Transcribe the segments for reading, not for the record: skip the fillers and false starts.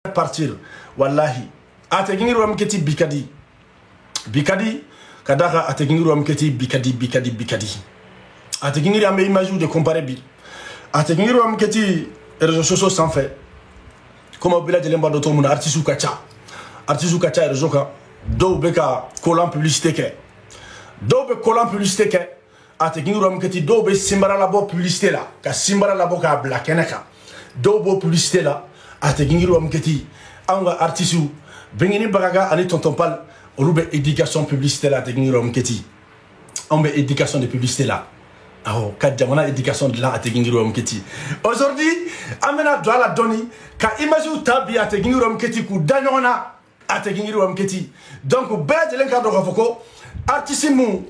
partir wallahi ategingir wam keti bikadi kadaka ategingir wam keti bikadi ategingir am image de comparer bi ategingir wam keti réseaux sociaux sans fait comme obila de lemba do to mun artisu kacha réseau ka do be ka collant publicité ke ategingir wam keti do be simbara la bo publicité la ka simbara la bo ka blakeneka do bo publicité la ategingir wam keti anga artisu bengini bagaga ani tonton pal roube éducation publicité la ategingir wam keti on be éducation de publicité là aho kadjamana éducation de la ategingir wam keti aujourd'hui amena do la doni ka image tabi ategingir wam keti ku danyona ategingir wam keti donc be de len ka do foko artisimu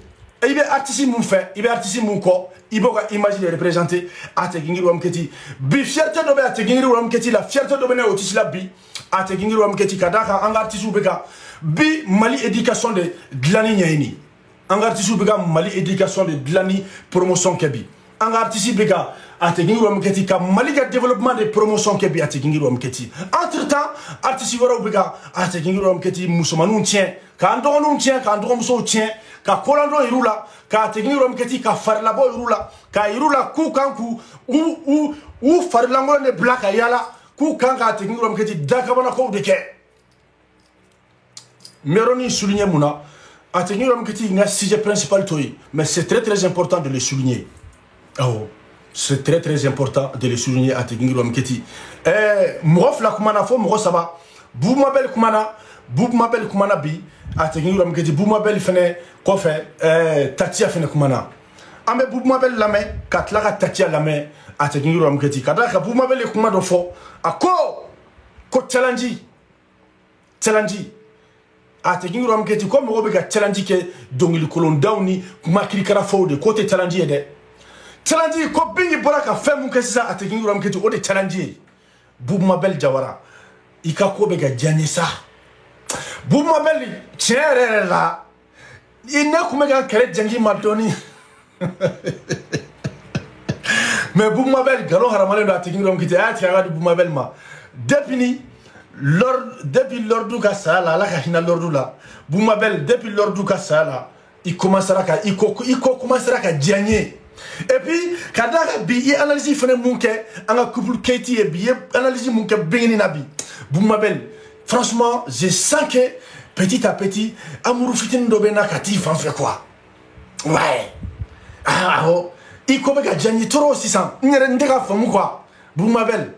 ibe artisimu fait ibe artisimu ko iboga image de représenter ategingir wam keti bi fierté do be ategingir wam keti la fierté do bene otisi la bi ategingir wam keti kadaka anga artisu beka bi mali éducation de glani nyaini anga artisu beka mali éducation de glani promotion kebi anga artisu beka ategingir wam keti ka mali ga développement de promotion kebi ategingir wam keti entre temps artisu waro beka ategingir wam keti musumanu tien ka ndonu tien ka ndonu so tien ka kolando irula ka ategingir wam keti ka farlabo irula ka irula ku kanku u farlango ne black ayala ku kanka ategingir wam keti dakabana ko de ke meroni souligner muna ategingir wam keti nga sujet principal toy mais c'est très important de le souligner. Oh, c'est très important de le souligner ategingir wam keti mof la kumana fo mo saba bu mabel kumana bi ategingir wam keti bu mabel fene ko fe tatia fene kumana ambe bu mabel lame katla ka tatia lame ategingir wam keti kadaka bu mabel kuma do fo ako ko challenge ategingir wam keti ko mo be ka challenge ke dongili kolon dawni kuma kirikara fo de côté challenge de challenge ko bingi boraka femu ke sisa ategingir wam keti o de challenge bu mabel jawara ika ko be ga janisa bu mabel chere la ina kuma ga kere jangi madoni mais bu mabel galo haramale do ategingir wam keti ati ga bu mabel ma depuis l'ordre ka sala la ka hina l'ordre la bu mabel depuis l'ordre ka sala il commencera ka commencera ka janye et puis kadaka bi analyse fene munke anga couple keti et bi analyse munke bengini nabi bu mabel franchement je sens que petit à petit amourou fitin do bena katif en fait quoi ouais oh il comme ka janye trop 600 ngere ndeka famu quoi bu mabel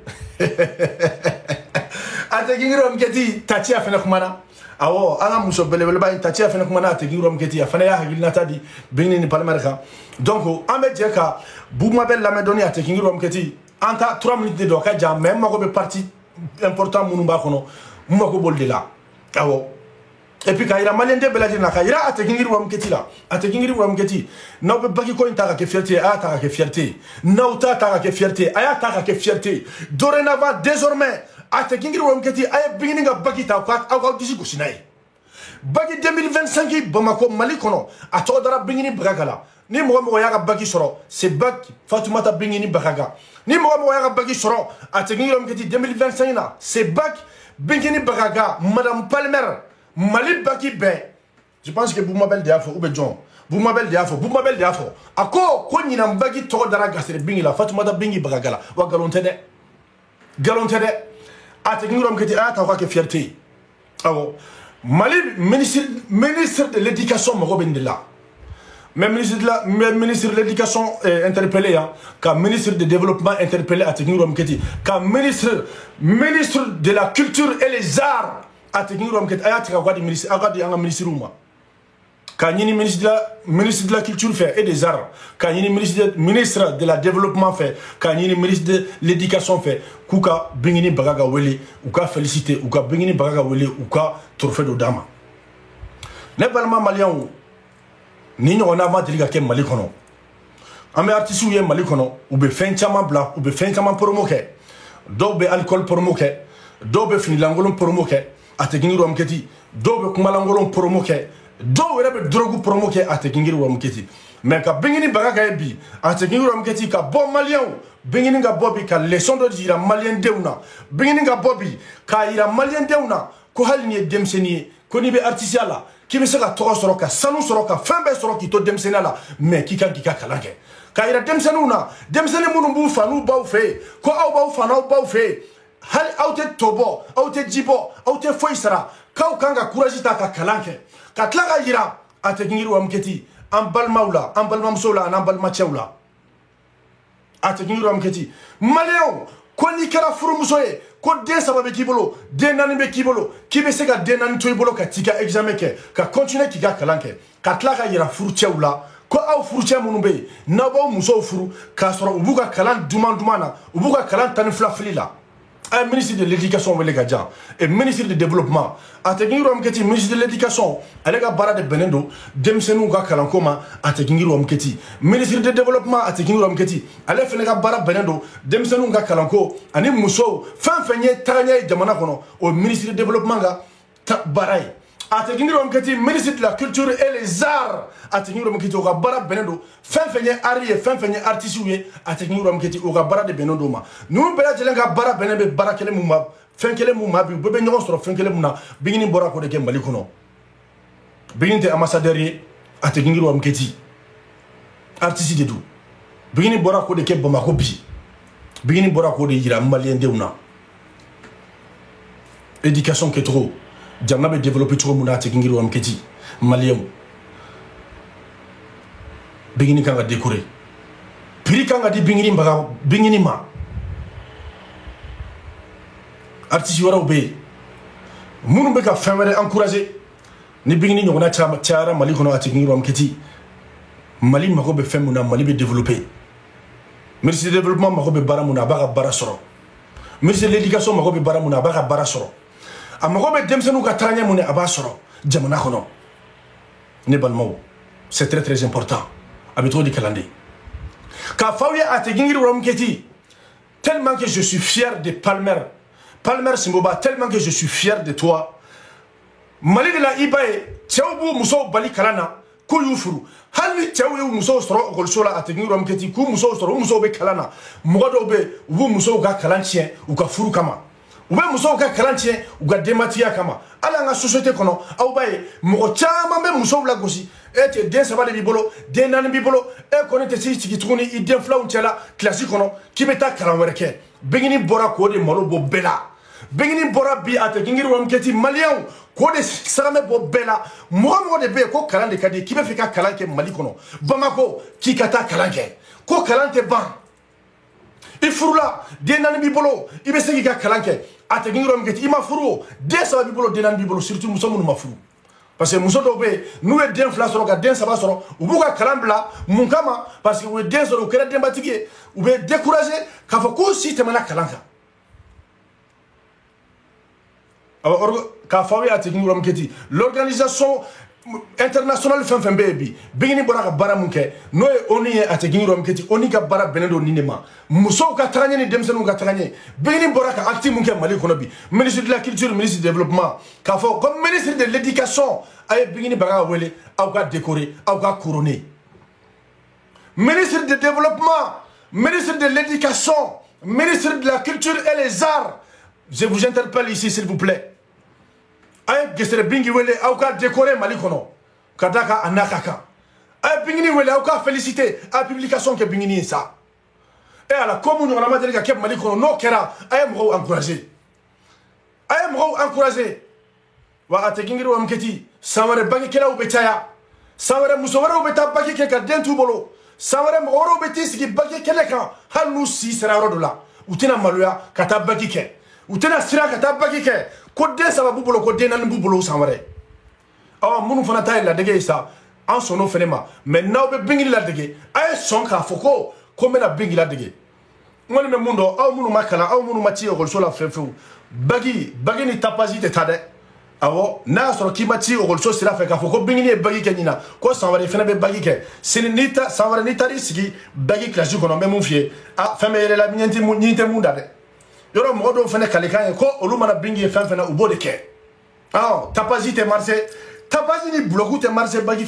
ategingir wam keti tatia fene kumana awo anga muso belebele ba tatia fene kumana ategingir wam keti afane ya hagilna tadi bengini palmarka donc ambe jeka bu mabel la me doni ategingir wam keti anta 3 minutes de do ka jam même mako be parti important munu ba kono mako bolde la awo et puis kaira malende beladi na kaira ategingir wam keti la ategingir wam keti no be bagi ko intaka ke fierté ata ke fierté nauta ta ke fierté aya ta ke fierté dorénavant désormais ategingir wam keti ay beginning a bagi ta ko aw disi ko sinay bagi 2025 Bamako Mali kono ato dara beginning bagala ni mo ya ga bagi soro c'est bag Fatoumata beginning bagaga ni mo ya ga bagi soro ategingir wam keti 2025 na c'est bag beginning bagaga madame Palmer Mali bagi be je pense que vous m'appelez d'afo ou be John vous m'appelez d'afo ako ko nyina bagi to dara gasere bingi la Fatoumata bingi bagala wa galonte de ategingir wam keti ata ko ke fierté awo Mali ministre de l'éducation mo bindila même ministre de l'éducation interpellé ka ministre de développement interpellé ategingir wam keti ka ministre de la culture et les arts ategingir wam keti ayati ka di ministre agadi anga ministre uma ka nyini ministre de la culture fait et des arts ka nyini ministre de la développement fait ka nyini ministre de l'éducation fait kuka bingini bagaga wele uka féliciter uka bingini bagaga wele uka trophée do dama ne balma malien ni ñoo na ma deliga ke Mali kono amé artiste ye Mali kono ou be fin chama bla ou be fin chama promoke do be alcool promoke do be fini langolon promoke ategingir wam keti do be kumalangolon promoke do wera be drogu promoke ategingir wam keti mais ka bingini baga ka bi a te kingi rom keti ka bon malien bingini ga bobi ka leçon de dira malien deuna bingini ga bobi ka ira malien deuna ko hal ni demseni ko ni be artiste la ki be se ka to soro ka sanu soro ka fembe soro ki to demseni la mais ki ka kalanke ka ira demsenuna demseni munu bu fanu baw fe ko aw baw fanu baw fe hal awte tobo awte jibo awte foisara kaw kanga courage ta ka kalanke ka tla ga ira a te kingi rom keti an balmaula an balmamsola an balmachewla a te kingi rom keti malien ko ni kara furumuso ye ko den sababe kibolo den nani be kibolo kibe se ka den nani to ibolo ka tika examen ke ka continuer ki ga kalanke ka tla ga yira furuchewla ko aw furuche munu be na ba muso furu ka soro ubuka kalan dumana ubuka kalan tan flaflila un ministre de l'éducation wele ka jan et ministre de développement a te kingi rom keti ministre de l'éducation ale ka bara de benendo demsenu ka kalanko ma a te kingi rom keti ministre de développement a te kingi rom keti ale fene ka bara benendo demsenu ka kalanko ani muso fanfenye taganya jamana kono au ministre de développement ga barai a te kingi rom keti ministre de la culture et les arts a te kingi rom keti o ka bara benendo fanfenye ari fanfenye artiste ye a te kingi rom keti o ka bara de benendo ma nu bela jelen ka bara benebe bara kele muma fenkele muma bi bebe nyogo soro fenkele muna bingini bora ko de ke mali kono bingini te ambassadeur ye a te kingi rom keti artiste de du bingini bora ko de ke bamako bi bingini bora ko de yira malien deuna éducation ke trop jamna be développer trop muna te kingi rom keti malien bingini kanga décorer prix kanga di bingini mbaga bingini ma artiste wara be munu be ka femere encourager ni bingini nyogona tiara mali kono ati kingi rom keti mali mako be femuna mali be développer ministre de développement mako be baramuna baga bara soro ministre de l'éducation mako be baramuna baga bara soro amako be demsenu ka tranya mune aba soro jamana kono ne balmo c'est très important abitro di kalande ka fawya ati kingi rom keti tellement que je suis fier de Palmer Simboba, tellement que je suis fier de toi. Mali de la Ibae, Tchaoubu Mousso Bali Kalana, Kouyufuru. Hali Tchaou Mousso Stro, Golsola, Atenu Romketi, Kou Mousso Stro, Mousso Be Kalana, Mouadobe, ou Mousso Ga Kalantien, ou Ga Furu Kama. Ou bien Mousso Ga Kalantien, ou Ga Dematia Kama. Alanga société kono, Aoubaye, Mourochama, même Mousso Blagosi, et den Sabale Bibolo, den Nan Bibolo, et connaît si qui tourne, il défla ou tela, classique kono, qui beta Kalamwerke. Begini Bora Kode Molobo Bella. Bengini bora bi ate kingi rom keti malien ko de sarame bo bela mo de be ko kalande kadi ki be fika kalanke mali kono bamako ki kata kalanke ko kalante ban ifurula de nan bi bolo ibe segi ka kalanke ate kingi rom keti ima furu de sa bi bolo de nan bi bolo surtout muso mun ma furu parce que muso do be nous e den fla soro ka den saba soro ubuka kalambla munkama parce que we den soro kera den batige ube décourager ka fa ko si te mana kalanka l'organisation internationale fin baby bingini bora bara munke no e oni e ategini rom keti oni ka bara benendo ninema muso ka tranye ni demsenu ka tranye bingini bora ka acti munke mali kono bi ministre de la culture ministre du développement ka fo comme ministre de l'éducation ay bingini bara wele aw ka décorer aw ka couronner ministre de développement ministre de l'éducation ministre de la culture et les arts je vous interpelle ici s'il vous plaît ay gesere bingi wele au ka décorer mali kono kadaka anakaka ay bingini wele au ka féliciter à publication que bingini ça et à la commune on a dit que mali kono no kera ay mo encourager wa ategingi ro amketi saware bangi kela u betaya saware musawara u beta baki ke ka dentu bolo saware mo ro beti sigi baki kele kan halu si sera ro dola utina maluya kata baki ke utina sira kata baki ke ko den sababu bolo ko den nan bu bolo saware aw munu fana tay la dege sa en sono fenema mais naw be bingi la dege ay son ka foko ko mena bingi la dege ngoni me mundo aw munu makala aw munu mati o so la fefu bagi ni tapazi de tade awo na soro ki mati o so sira fe ka foko bingi ni bagi kenina ko saware fena be bagi ke sinita saware ni tari sigi bagi classique kono me mun fie a feme la nyinte munda de yoro modo fene kalikan ko olu mana bingi fen fena ubo de ke ah tapazite marse tabasi ni bloku te marché bagi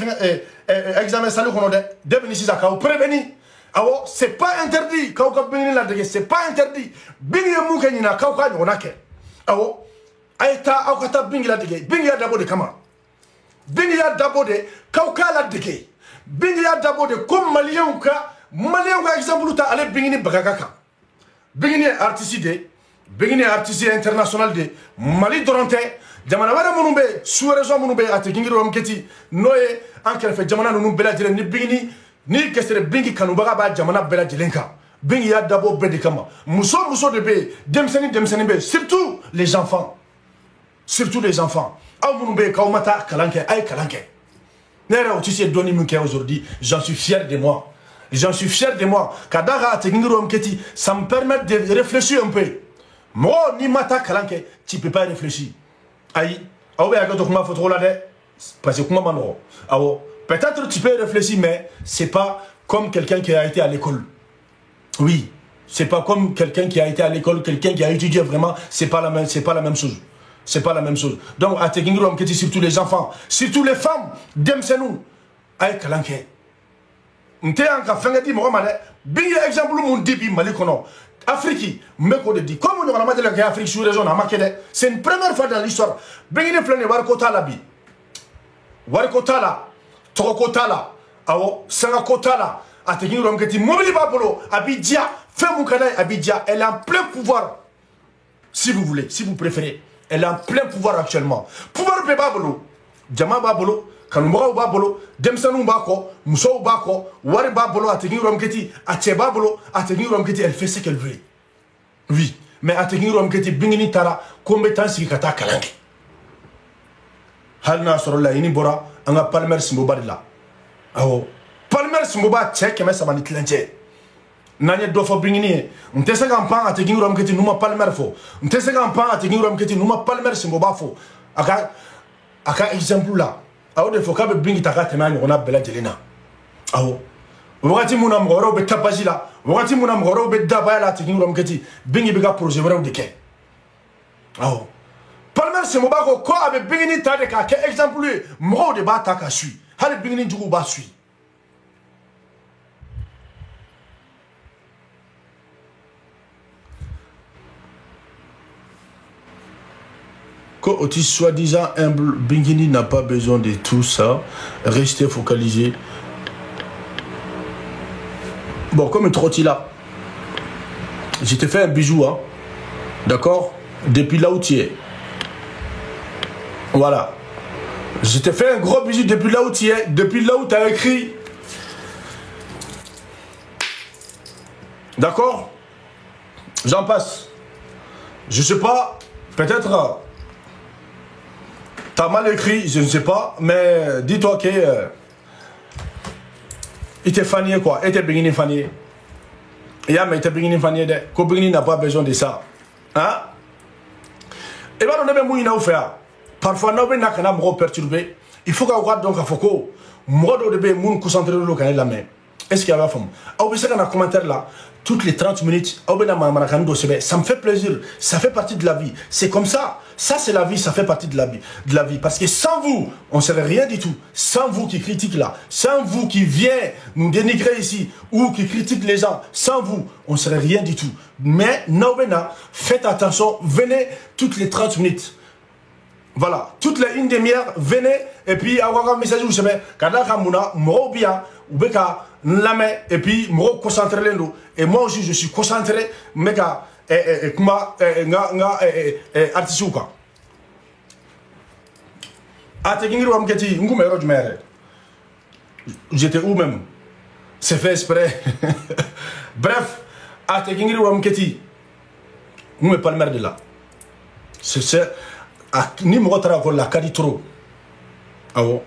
examen salu kono de bini sisa ka prévenir awo c'est pas interdit ka bini la de c'est pas interdit bini mu ke nyina ka nyona ke awo ayta aw kata bini la de bini ya dabo de kama bini ya dabo de ka la de bini ya dabo de comme malien ka exemple ta ale bini bagaka bini artiste de bini artiste international de Mali doronte jamana wara munu be sous-région munu be ate gingiru amketi noye ankere fe jamana nunu bela jele ni bingini ni kesere bingi kanu baga ba jamana bela jelenka bingi ya dabo be de kama muso de be demseni be surtout les enfants aw munu be kawmata kalanke ay kalanke nere o tisi doni munke aujourd'hui j'en suis fier de moi kadara ate gingiru amketi ça me permet de réfléchir un peu moi ni mata kalanke tu peux pas réfléchir. Aïe, parce que peut-être tu peux réfléchir, mais c'est pas comme quelqu'un qui a été à l'école. Oui, c'est pas comme quelqu'un qui a été à l'école, quelqu'un qui a étudié vraiment, c'est pas la même chose. C'est pas la même chose. Donc, à Tekingirom, surtout les enfants, surtout les femmes, demsenou, aïe kalanke. N'te anka fengati mohamade, bingi exemple mon dibi malikono. Afrique, comme on a dit que l'Afrique sous région, c'est une première fois dans l'histoire. Bengine flane warkota la bi. Warkota la, Tokota la, awo, Sangakota la, Atekin Romketi, Mobili Babolo, Abidja, Femoukana Abidja, elle est en plein pouvoir. Si vous voulez, si vous préférez. Elle est en plein pouvoir actuellement. Pouvoir de Babolo, Djama Babolo, Kanumba Babolo, Demsanou Bako, Mousso Bako, Wari Babolo, Atekin Romketi, Ache Babolo, Atekin Romketi, elle fait ce qu'elle veut. Oui, mais Atekin Romketi, Bingini Tara, compétence qui kata kalanke. Halna Sorola, Inibora, Anga Palmer Simboba de là. Oh, Palmer Simboba, check, mais ça m'a dit l'entier. Nanya dofo Bingini, on te sait qu'un pan Atekin Romketi, nous m'a Palmer faux. On te sait qu'un pan Atekin Romketi, nous m'a Palmer Simboba faux. Aka exemple là. Awo de foka be bingi takate mani on a bela jelena awo wakati muna mgoro be tapajila wakati muna mgoro be dabaya la tikingo mketi bingi biga projet wera de ke awo palmer se mobako ko abe bingi ni tade ka ke exemple mro de ba taka sui hali bingi ni jugu ba sui Quand Otis soi-disant humble, Bingini n'a pas besoin de tout ça. Restez focalisé. Bon, comme un trotti là, je t'ai fait un bisou, hein. D'accord? Depuis là où tu es. Voilà. Je t'ai fait un gros bisou depuis là où tu es. Depuis là où tu as écrit. D'accord? J'en passe. Je sais pas. Peut-être. T'as mal écrit, je ne sais pas, mais dis-toi que il t'est fanié quoi, il t'est béni fanié. Et mais il t'est béni fanié de, que béni n'a pas besoin de ça, hein? Et bien on est même où faire. Parfois nous on a quand même perturbé. Il faut qu'on regarde donc à Foucault, moi de be moun concentré le canal la main. Est-ce qu'il y a la femme? Ah oui c'est dans un commentaire là. Toutes les 30 minutes, ça me fait plaisir, ça fait partie de la vie. C'est comme ça, ça c'est la vie, ça fait partie de la vie. Parce que sans vous, on ne serait rien du tout. Sans vous qui critiquez là, sans vous qui vient nous dénigrer ici, ou qui critique les gens, sans vous, on ne serait rien du tout. Mais, faites attention, venez toutes les 30 minutes. Voilà, toutes les une demi-heure, venez, et puis, avoir un message, vous savez, et puis, moi, concentré et moi aussi, je suis concentré, mais j'étais où même? C'est fait exprès. Bref, nous ne pas le maire de là. C'est ni moi la trop. Quoi.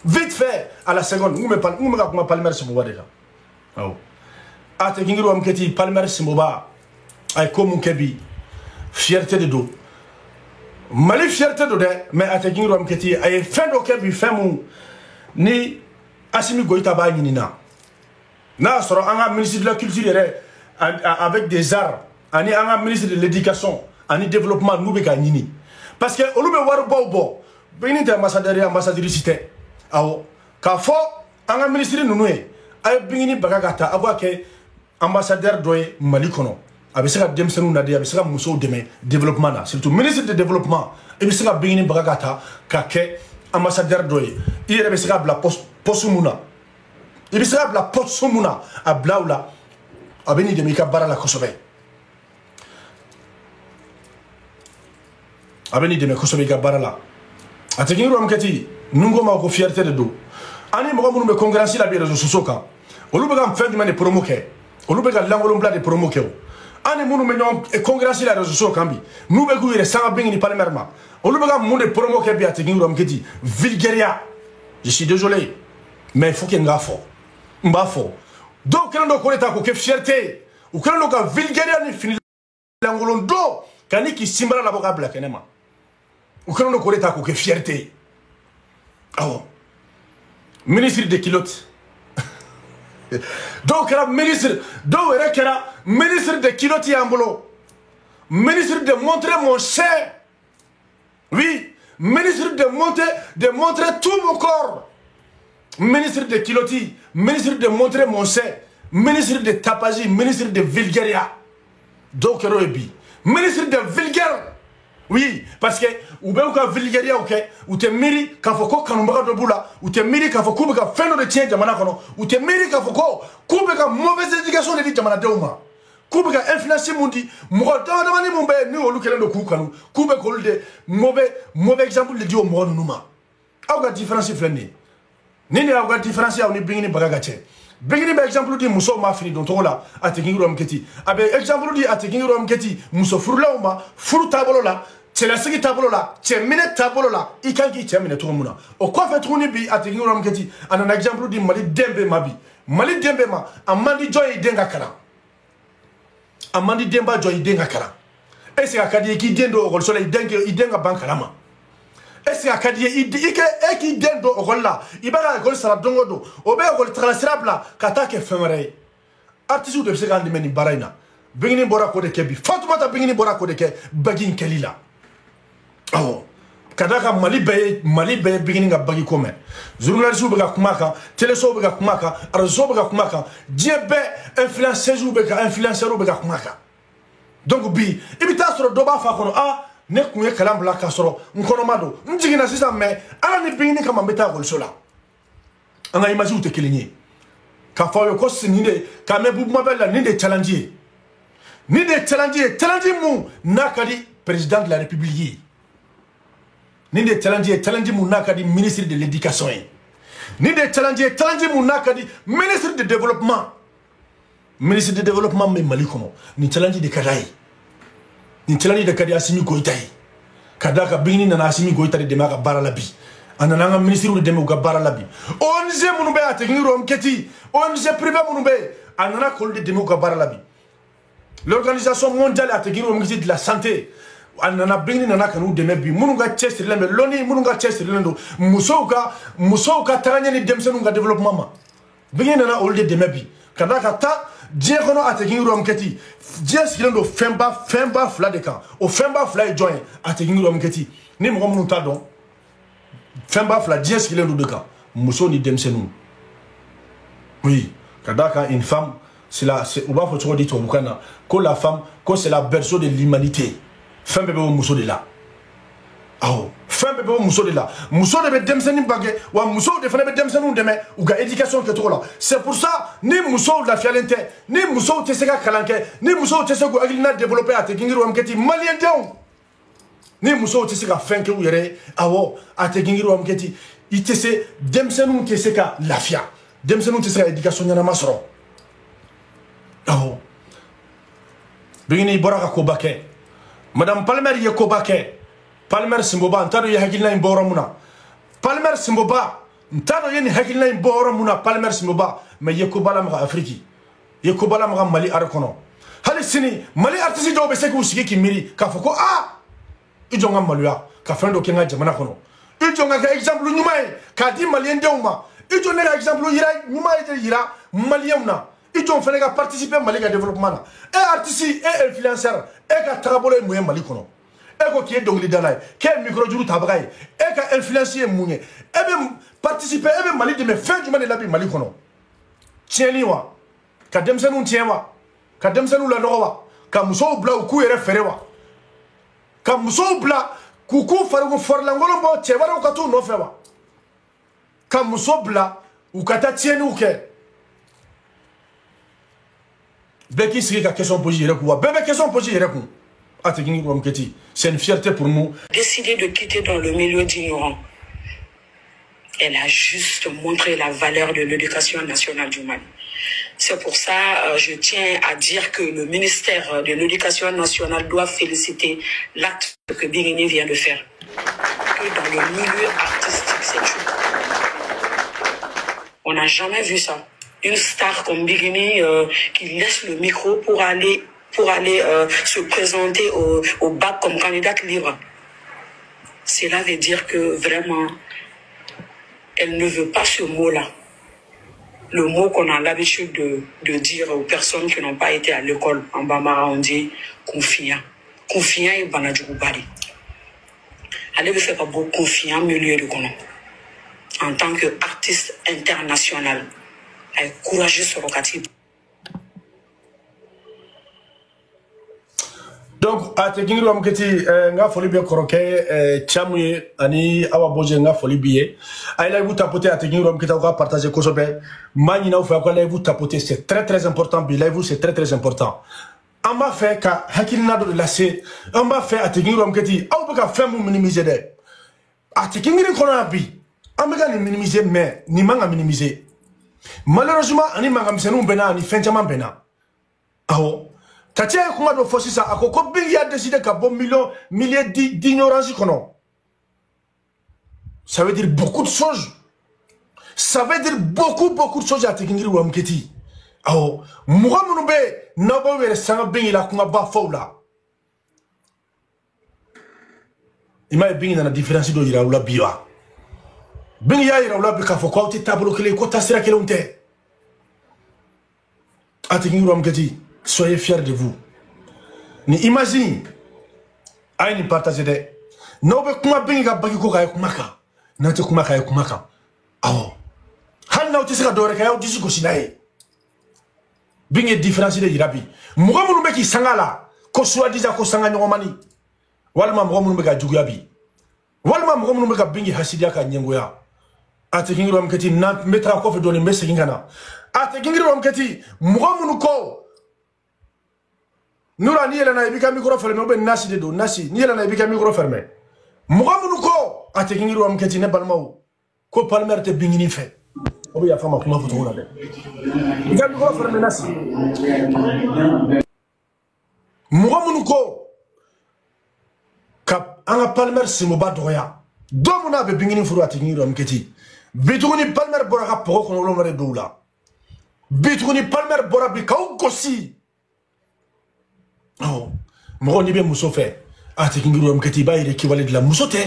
Vite fait à la seconde, nous me palmer ce bois déjà. A te kingiru amketi palmer ce bois. Ay comme kebi fierté de dos. Mali fierté de dos, mais a te kingiru amketi ay fin do kebi femu ni Assimi Goïta ba nina. Na soro anga ministre de la culture avec des arts, ani anga ministre de l'éducation. ani développement nous be ka ñini parce que olu be war bo bini te ambassadeur et ambassadrice te awo ka fo anga ministre nunu e ay bini baga gata agwa ke ambassadeur doye Mali kono abe se ka demsenu na de abe se ka muso deme développement na surtout ministre de développement e be se ka bini baga gata ka ke ambassadeur doye ire be se ka bla poste muna e be se ka bla poste muna a blaula abeni deme ka bara la kosobe abeni deme kosobe ka bara la atekingo amkati nungo ma ko fierté de do ani mo mo be concurrence la bi réseaux sociaux kan olu be gam fin du man promo ke olu be ga langolum bla de promo ke ani mo me non concurrence la réseaux sociaux kan bi nu be guire sama bengi ni palmerma olu be gam mo de promo ke bi atekingo amkati vulgaria je suis désolé mais il faut qu'il ngafo mbafo donc kendo ko leta ko ke fierté ou kendo ka vulgaria ni fini langolum do kaniki simbala la boka bla kenema ou que l'on a que fierté. Ah bon. Ministre de Kilote. Donc, la ministre, ministre de Kilote Yambolo. Ministre de montrer mon sein. Oui. Ministre de montrer tout mon corps. Ministre de Kilote. Ministre de montrer mon sein. Ministre de tapagie. Ministre de vulgaria. Donc, ministre de vulgaire. Oui, parce que ou bien ou vulgaria ok ou te miri ka foko kanumba do bula ou te miri ka foko ka fendo de tien jamana kono ou te miri ka foko kube ka mauvaise éducation de jamana deuma kube ka influence mundi mo dama ni mo be ni olu kelen do ku kanu kube ko de mauvais exemple de dio mo numa aw ga différence flani ni aw ga différence aw ni bingini bagaga che bingini ba exemple di muso ma fini don to la atekingi rom keti abe exemple di atekingi rom keti muso furula ma furu tabolo la c'est la sigi tabolo la c'est minute tabolo la ikanki c'est minute muna o quoi fait troni bi atekingi rom keti an exemple di Mali Dembe ma amandi joy denga kala amandi demba joy denga kala et c'est akadi ki dendo o solo idenga bankala ma est-ce que kadi ike ki dendo o golla ibara gol sara dongodo o be gol tralasrabla kata ke femere artisu de se gandi meni baraina bingini bora ko de kebi fatumata bingini bora ko de ke bagin kelila oh kadaka Mali be bingini ga bagi ko men journaliste be ga kumaka teleso be ga kumaka arzo be ga kumaka diebe influenceur be ga kumaka donc bi ibita soro do ba fa kono ne kunye kalam bla kasoro nkono mado njigina sisa me ala ni bingini kama mbeta gol sola anga image ute kilinyi ka fawo ko sinide ka me bu mabella ni de challenge mu nakadi président de la république ni de challenge mu nakadi ministre de l'éducation ni de challenge mu nakadi ministre de développement me Mali kono ni challenge de kadai ni challenge de kadi Assimi Goïta kadaka bingini na Assimi Goïta de maka baralabi anana ministre de demu ga baralabi ONG munube atekingi rom keti ONG privé munube anana kol de demu ga baralabi l'organisation mondiale atekingi rom keti de la santé anana bingini nana kanu demebi munuga chester lembe loni munuga chester lendo musoka taranya ni demsenu ga développement ma bingini nana ol de demebi kadaka ta Dieu kono atekingi rom keti Dieu skilendo femba fla de kan o femba fla e join atekingi rom keti ni mo mun ta don femba fla Dieu skilendo de kan muso ni demsenu oui kadaka une femme c'est on va faut dire bukana que la femme que c'est la berceau de l'humanité femme bebe muso de là aw femme bebe muso de là muso de demsenu bagé wa muso de fana be demsenu de me ou ga éducation que to là c'est pour ça ni muso la fialente ni muso te seka kalanke ni muso te seka agilina développer atekingi rom keti malien down ni muso te seka fenke ou yere awo atekingi rom keti itese demsenu te seka lafia demsenu te seka éducation nyana masro awo bingini boraka ko baké madame Palmer ye ko baké Palmer Simboba ntado ye hakilina imboro muna Palmer Simboba ntado ye ni hakilina imboro muna Palmer Simboba me ye ko bala ma Afriki ye ko bala ma Mali arkono hali sini Mali artisi do be seku sigi kimiri ka foko ijonga maluya ka fendo kenga jamana kono ijonga ka exemple nyumai ka di Malien deuma ijonga ka exemple yira nyumai te yira Malien na ils ont fait participer Mali au développement. Et artiste et influenceur et ka trabolo moyen Mali kono. Et ko qui est donc lidala qui est micro juru tabray et ka influencer moyen et même participer et même Mali de me fin du monde la bi Mali kono. Tieni wa ka demsenu tienwa ka demsenu la nowa ka muso bla ku yere ferewa ka muso bla kuku farugo forlangolo bo chebara ka tu no fewa ka muso bla ou kata tieni ou ke beki sigi ka question posée yere ku wa bebe question posée yere ku atekingi ko mketi c'est une fierté pour nous décider de quitter dans le milieu d'ignorants. Elle a juste montré la valeur de l'éducation nationale du Mali. C'est pour ça je tiens à dire que le ministère de l'éducation nationale doit féliciter l'acte que Birini vient de faire. Que dans le milieu artistique, c'est tout. On n'a jamais vu ça. Une star comme Birini qui laisse le micro pour aller se présenter au bac comme candidate libre. Cela veut dire que vraiment, elle ne veut pas ce mot-là. Le mot qu'on a l'habitude de dire aux personnes qui n'ont pas été à l'école. En Bambara, on dit confiant. Confiant et banadjoubari. Elle veut faire beaucoup confiant au milieu de Kono. En tant qu'artiste international. Elle est courageuse sur le quartier. Donc a te gingiro amketi nga foli be koroke chamuye ani awa boje nga foli biye ay la vous tapoter a te gingiro amketi ka partager kosobe mani na fa ko la vous tapoter c'est très important bi la vous c'est très important on m'a fait ka hakilina do lasser on m'a fait a te gingiro amketi aw be ka femme minimiser de a te gingiro ko na bi on be ka ni minimiser mais ni manga minimiser malheureusement ani manga msenu bena ni fenchama bena aho Tatia kuma do fosi sa akoko bingi a décidé ka bon milliers d'ignorance kono. Ça veut dire beaucoup de choses. Ça veut dire beaucoup de choses à tekingiri wa mketi. Aho muga munube na ba were sanga bingi la kuma ba faula. Ima bingi na différence do ira ula biwa. Bingi ya ira ula bi ka fo ko ti tablo kele ko tasira kele unte. A tekingiri wa mketi. Soyez fiers de vous. Ni imagine ay ni partager de no be kuma binga bagi ko kay kumaka na te kuma kay kumaka awo hal na uti sika dore kay uti ko sinaye binga différence de irabi muga munu be ki sangala ko soit déjà ko sanga nyomani walma muga munu be ka jugu yabi walma muga munu be ka bingi hasidia ka nyengoya ate kingiro mketi na metra ko fe doni messe kingana ate kingiro mketi muga munu ko Noura ni yelana ibika micro fermé ou ben nasi de do nasi ni yelana ibika micro fermé mugamunu ko ate kingiru amketi ne balmaw ko palmer te bingini fe obi ya fama kuma futu de ibika micro fermé nasi mugamunu ko kap anga palmer simo ba doya domuna be bingini furu ate kingiru amketi bituguni palmer bora ka poko kono lo mare doula bituguni palmer bora bi kaw gosi. Oh, moi ni bien muso fait. Ah te kingiru amketi ba ire kiwale de la muso te.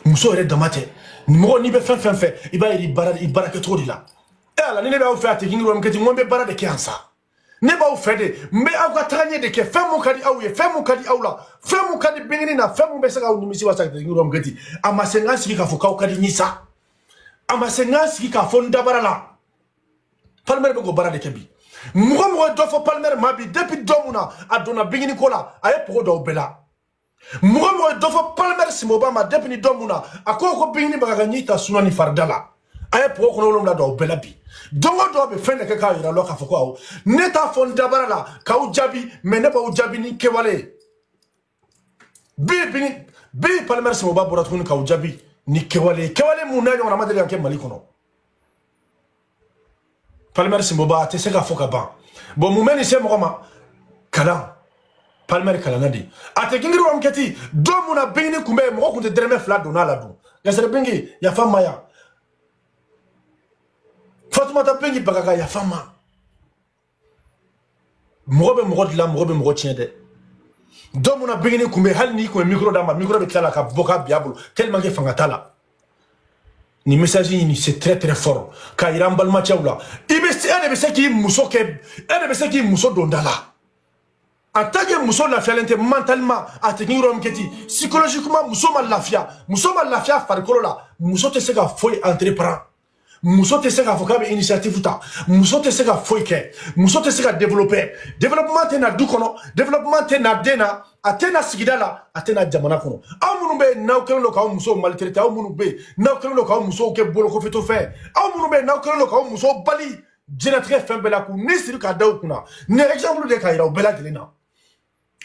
Muso ere damate. Moi ni bien fait. Il va ire barake trop de là. Et ala ni ne ba fait te kingiru amketi mo be barade ke ansa. Ne ba fait de me akwa tranye de ke fem mo kadi awye fem mo kadi awla. Fem mo kadi bingini na fem mo be saka unimisi wa te kingiru amketi. Amasenga siki ka foka kadi nyisa. Amasenga siki ka fonda barala. Palmer be go barade kebi. Muga dofo palmer mabi depuis domuna adona bingini kola aye poko do bela muga dofo palmer simobama depuis ni domuna akoko bingini bagaga nyita sunani fardala aye poko kono lomla do bela bi dongo do be fende ke ka ira loka foko aw neta fonda barala ka ujabi mene ba ujabi ni kewale bi palmer simoba boratuni ka ujabi ni kewale munanyo na madele yanke mali kono Palmer Simboba te seka foka ban bon mumeni se mokoma kala Palmer kala nadi ate kingiru amketi do muna bingini kumbe moko kunte dreme fla dona la du gasere bingi ya fama ya Fatuma ta bingi bagaga ya fama mogobe mogo tien de do muna bingini kumbe hal ni ko micro dama micro be kala ka boka biabulu tellement que fangatala ni message ni c'est très très fort ka iran balma chawla ibe ene be seki muso ke ene be seki muso dondala en tant que muso la fialente mentalement a te ngiro mketi psychologiquement muso ma lafia farikolo la muso te seka foi entreprendre muso te seka fokabe initiative ta muso te seka foi ke muso te seka développer développement te na du kono développement te na dena atena sigidala atena jamana kono amunu be naw kelo ka muso maltraité amunu be naw kelo ka muso ke bolo ko feto fe amunu be naw kelo ka muso bali jenatre fembela ku ni siri ka daw kuna ne exemple de ka ira bela gelina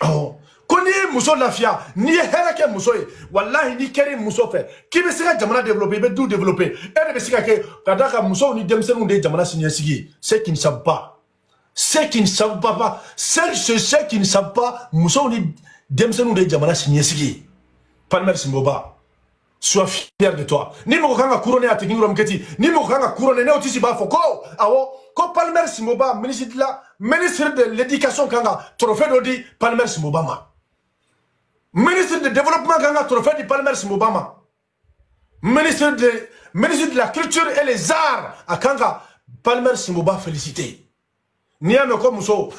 oh koni muso lafia ni herake muso e wallahi ni keri muso fe ki be sika jamana développer be du développer e be sika ke kadaka muso ni demsenu de jamana sinyasigi c'est qui ne savent pas ceux qui ne savent pas ceux qui ne savent pas muso ni demsenu de jamana sinyasigi Palmer Simboba sois fier de toi ni mo kanga couronner ateki ngiro mketi ni mo kanga couronner ne otisi ba foko awo ko Palmer Simboba ministre de l'éducation kanga trophée dodi Palmer Simboba ma ministre de développement kanga trophée di Palmer Simboba ma ministre de la culture et les arts akanga Palmer Simboba félicité ni ame ko muso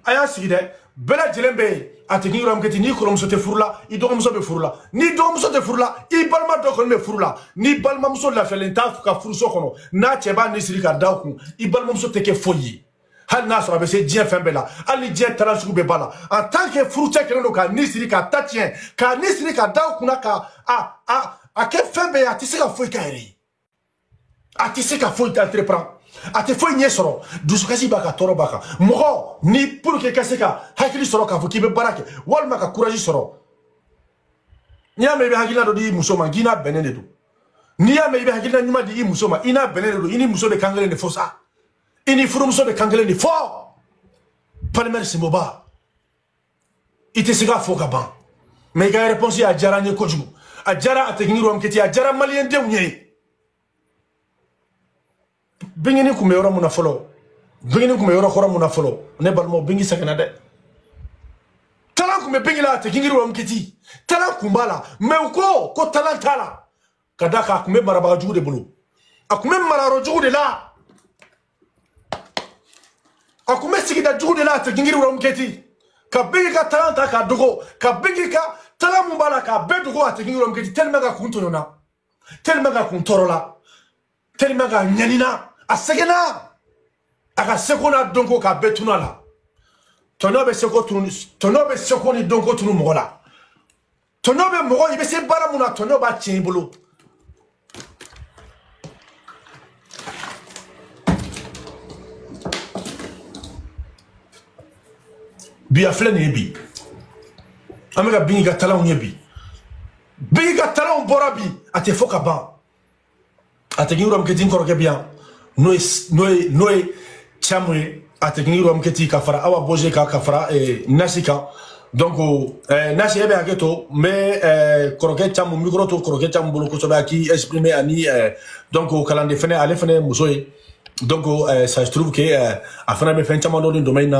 aya sigide bela jelembe ateki ngiro mketi ni ko muso te furla i do muso be furla ni do muso te furla i balma do ko me furla ni balma muso la felenta ka furso kono na cheba ni sirika dawku i balma muso te ke foyi hal nasra be se dien fembela ali dien talansu be bala en tant que fruité que no ka ni sirika tatien ka ni sirika dawku na ka a ke fembe ya tisika foyi kairi a tisika foyi t'entreprend ate foyi nye soro dusukasi baka toro baka mogo ni pour que kaseka hakili soro ka fuki be barake walma ka courage soro nyame be hakila do di musoma gina benene do nyame be hakila nyuma di musoma ina benene do ini muso be kangele ne fosa ini furu muso be kangele ne fo Palmer Simboba ite siga foka ban mais ga réponse a jara ne kojumu a jara ategiro mketi a jara malien de unye bingini kume yoro muna folo bingini kume yoro khora muna folo ne balmo bingi sakana de talan kume bingila ate kingiri wa mkiti talan kumbala me ko talan tala kadaka kume maraba jugu de bulu akume mararo jugu de la akume sigida jugu de la ate kingiri wa mkiti ka bingi ka talan ta ka dugo ka bingi ka talan mumbala ka bedugo ate kingiri wa mkiti telma ga kuntonona telma ga kuntorola telma ga nyanina a segena aka sekona donko ka betuna la tonobe seko ni donko tunu mogola tonobe mogo ibe se bara muna tonoba chimbulu bi aflene bi amega bingi ga tala unyebi bingi ga tala borabi ate foka ba ate ngiram ke din koroke bien Noé chamwe atekingiro mketi kafara awa boje ka kafara nasika donc nasi ebe aketo mais koroke chamu micro to koroke chamu bolo ko soba ki exprimer ani donc kalande fene ale fene musoy donc ça se trouve que afana be fen chama dans le domaine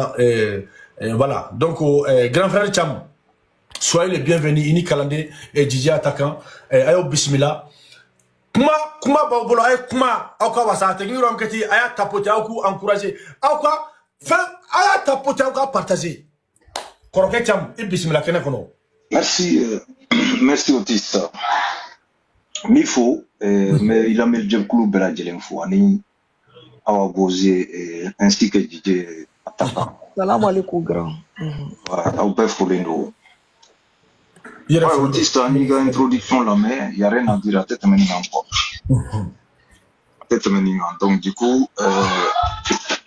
voilà donc grand frère cham soyez les bienvenus ini kalande et DJ attaquant ayo bismillah kuma bolo ay kuma aka wasa te ngiro mketi aya tapote aku encourager aka fa aya tapote aka partager koroke cham bismillah kene kono merci Otis Mifo mais il a mis le club la jelenfo ani awa boze ainsi que DJ attaquant salam alaikum grand au peu folendo. Ouais, Otis, tu as mis une introduction là, mais il n'y a rien à dire à tête maintenant. Donc, du coup,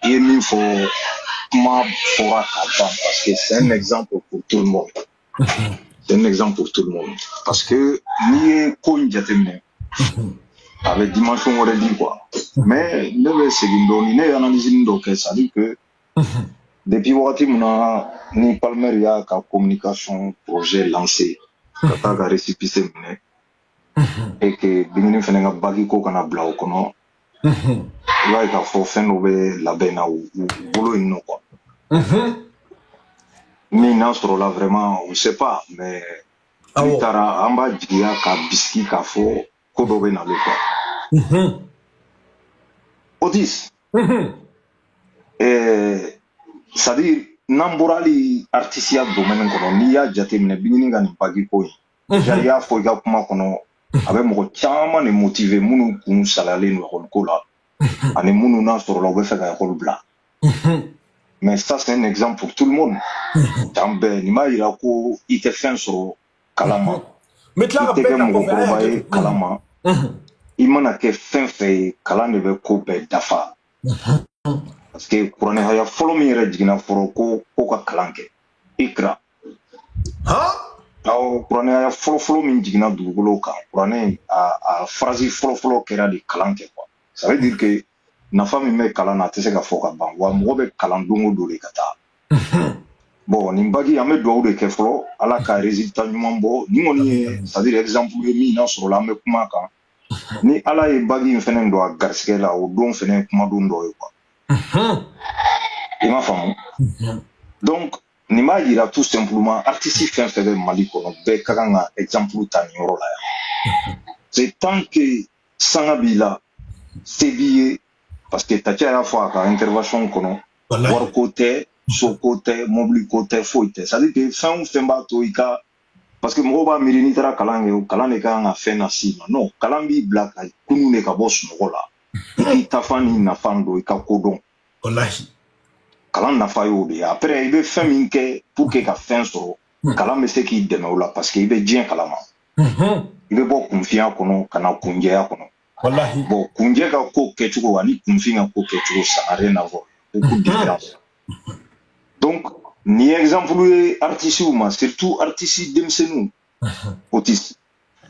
il faut comment fera parce que c'est un exemple pour tout le monde. C'est un exemple pour tout le monde. Parce que ni est connu avec dimension on dit quoi. Mais le second, il est analysé donc ça dit que depuis wakati muna ni Palmer ya ka communication projet lancé. Kata ga récépissé mine et que bingini fene nga bagi ko kana blau kono va ka fo feno be la bena ou bolo ino quoi ni nasro là vraiment on sait pas mais tara amba dia ka biski ka fo ko do be na le quoi Otis. C'est-à-dire, Namborali artisia domaine kono ni ya jatemine bingini nga ni pagi koyi. Jaya fo ga kuma kono abe mo chama ne motiver munu kun salale no ko la. Ani munu na soro la be fa ga ko bla. Mais ça c'est un exemple pour tout le monde. Tambe ni ma ira ko ite fin soro kalama. Mais là rappelle kalama. Imana ke fin fe kalane be ko be dafa. Parce que pour ne haya follow me rejigina foro ko ka kalanke ikra aw pour ne haya follow me jigina dugolo ka pour ne a phrase follow kera di kalanke quoi ça veut dire que na fami me kalana tese ka foka ban wa mo be kalandungo do le kata bon ni mbagi ame do de ke follow ala ka résultat nyumbo ni ngoni c'est à dire exemple mi na sur la me kuma ka ni ala e bagi fenen do garske la o don fenen kuma don do quoi. Il m'a fait. Donc, ni ma yira tout simplement artiste fin fait Mali kono be kanga exemple tani yoro la. C'est tant que sangabila c'est parce que t'as à la fois ka intervention kono war côté so côté mobile côté foite ça dit que fin ba to ika parce que mo ba mirini tara kalange o kalane ka nga fena sima non kalambi black kunu ne ka boss mo la. Itafani na fando ikakodon wallahi kalan na fayo de après il be fait minke pour que ka fin soro kalan me se ki deme ola parce que il be dien kalama il be bo confiant kono kana kunje ya kono wallahi bo kunje ka ko kechugo wani confiant ko kechugo ça n'a rien à voir beaucoup de différence donc ni exemple artiste ou surtout artiste demsenu Otis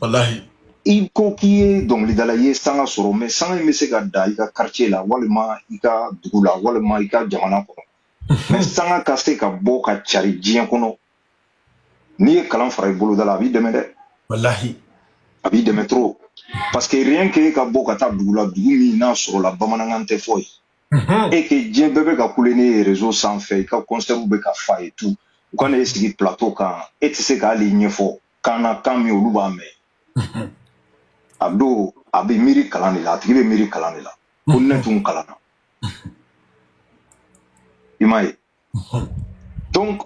wallahi il coquille donc les dalaye sanga soro mais sanga me se gada ika quartier la walma ika dugula walma ika jamana kono mais sanga kaste ka bo ka chari dien kono ni kalam faray bolo dala bi demede wallahi abi de métro parce que rien que ka bo ka ta dugula dugumi na soro la bamanangante foy et que dien bebe ka kulene réseau sans fait ka concert be ka fa et tout quand est sigi plateau ka et c'est ka ligne fo kana kami oluba me Abdo abi miri kalani la tigi be miri kalani la kunne tun kalana imaye donc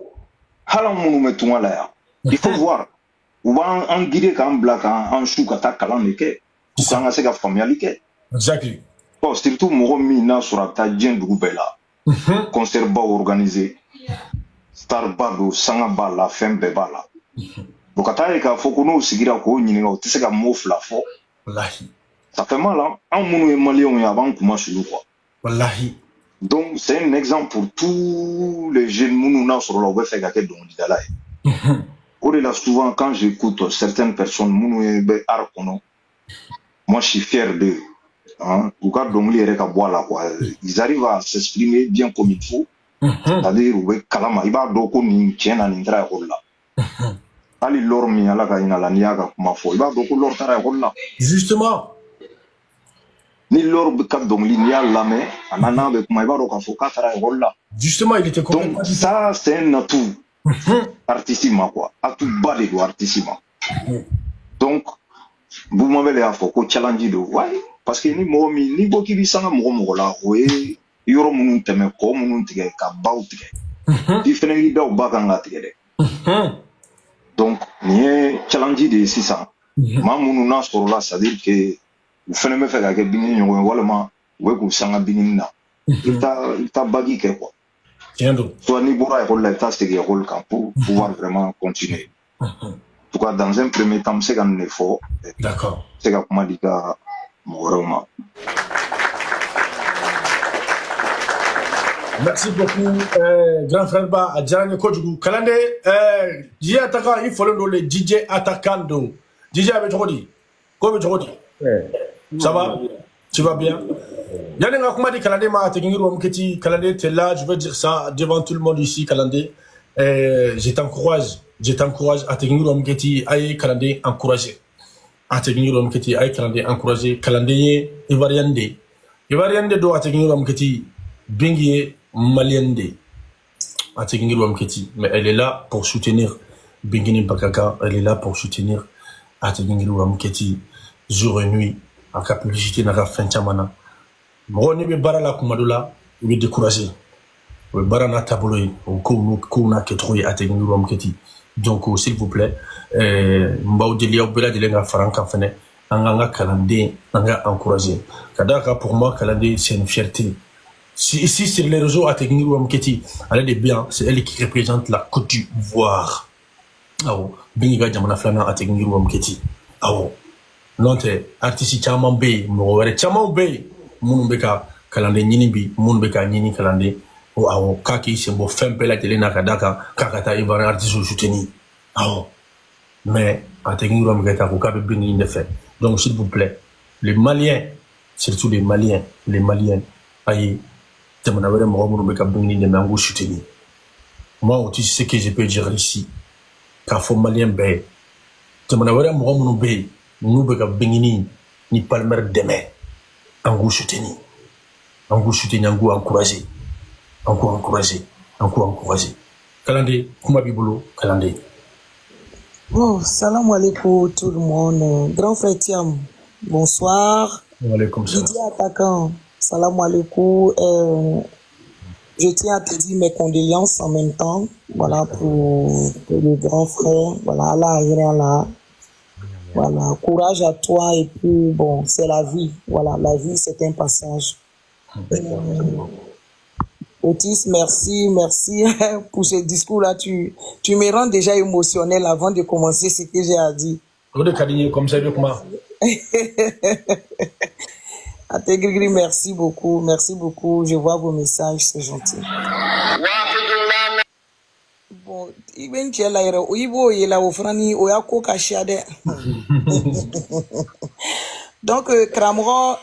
hala munu me tun ala ya il faut voir ou va en guider quand black en chou kata kalani ke quand se ka familiali ke exactly bon surtout mo mi na sura ta dien dugu bela concert ba organisé star bado sanga ba la fin be ba la bokata ka foko no sigira ko nyini o tese ka mo fla fo wallahi ça fait mal hein en munu e malien ya ban kuma sulu quoi wallahi donc c'est un exemple pour tous les jeunes munu na sur la web fait ka ke don dala au delà souvent quand j'écoute certaines personnes munu be art kono moi je suis fier d'eux hein ou ka donc les ka boire là quoi ils arrivent à s'exprimer bien comme il faut c'est-à-dire ouais kalama iba do ko ni tiena ni ndra ko la ali lor mi ala ka ina la niaga kuma fo iba do ko lor tara ko la justement ni lor be ka donc linia la mais anana be kuma iba do ka fo ka tara ko la justement il était donc ça c'est un atout artissima quoi atout balé do artissima donc vous m'avez les afo ko challenge do ouais parce que ni mo mi ni boki bi sanga mo la ouais yoro munu teme ko munu tige ka baw tige différent daw baka nga tige de donc ni challenge de 600 ma munu na soro la c'est à dire que vous faites me faire que bini nyogo wala ma we ku sanga bini na ita bagi ke quoi soit ni bora e la ta c'est que rôle pour pouvoir vraiment continuer en tout cas dans un premier temps c'est un effort d'accord c'est que comment dire moroma. Merci beaucoup, grand frère Ba, Adjane Kodjou. Kalande, DJ attaquant, il faut le DJ attaquant. DJ avec Jodi. Comme Jodi. Ça va? Tu vas bien? Yann a comment dit Kalande m'a attaqué Mketi. Kalande, t'es là, je veux dire ça devant tout le monde ici, Kalande. Je t'encourage à attaquer Mketi, aïe Kalande, encouragé. Attaquer Mketi, aïe Kalande, encouragé. Kalande, Ivariande do attaquer Mketi, Bingie. Maliende mais elle est là pour soutenir Bingini Bakaka, elle est là pour soutenir Ategingiri Wamketi jour et nuit en cas publicité n'a pas fait chamana. Moi ne be bara la kumadula, il est découragé. Le bara na tabolo au ko na ketrouille à tegnirom keti. Donc s'il vous plaît, mbaw delia obela de lenga franca fene, anga kalande, anga encourager. Kadaka pour moi kalande c'est une fierté. Si ici sur les réseaux à tegnirom keti, elle est bien, c'est elle qui représente la Côte d'Ivoire. Awo binga jamana flana ategni ruam keti awo nonte artiste chama be mo were chama be mun be ka kalande nyini bi mun be ka nyini kalande o awo kaki sembo fempe la télé na kadaka kakata ibara artiste soutenu awo mais ategni ruam keta ko kabe bini ne fait. Donc s'il vous plaît les Maliens, surtout les Maliens ayi jamana were mo mun be ka bini ne mango soutenu. Moi aussi ce que je peux dire ici k'a fɔ malien bɛɛ jamana wɛrɛ mɔgɔ minnu bɛ yen n'u bɛ ka bengini ni Palmer dɛmɛ an k'u soutenir an k'u encourager Kalande kuma b'i bolo Kalande. Bon, salam alaikum tout le monde. Grand frère Thiam, bonsoir. Alaikum salam. Didier Attaquant, salam alaikum. Je tiens à te dire mes condoléances en même temps, voilà, pour le grand frère, voilà, Allah, voilà, courage à toi, et puis, bon, c'est la vie, voilà, la vie, c'est un passage. Otis, merci pour ce discours-là, tu me rends déjà émotionnel avant de commencer ce que j'ai à dire. Comme ça, Ategrigri, merci beaucoup, je vois vos messages, c'est gentil. Bon, Iben Tchelaire, Oibo, Yela, Ofrani, Oyako Kachade. Donc, Kramro,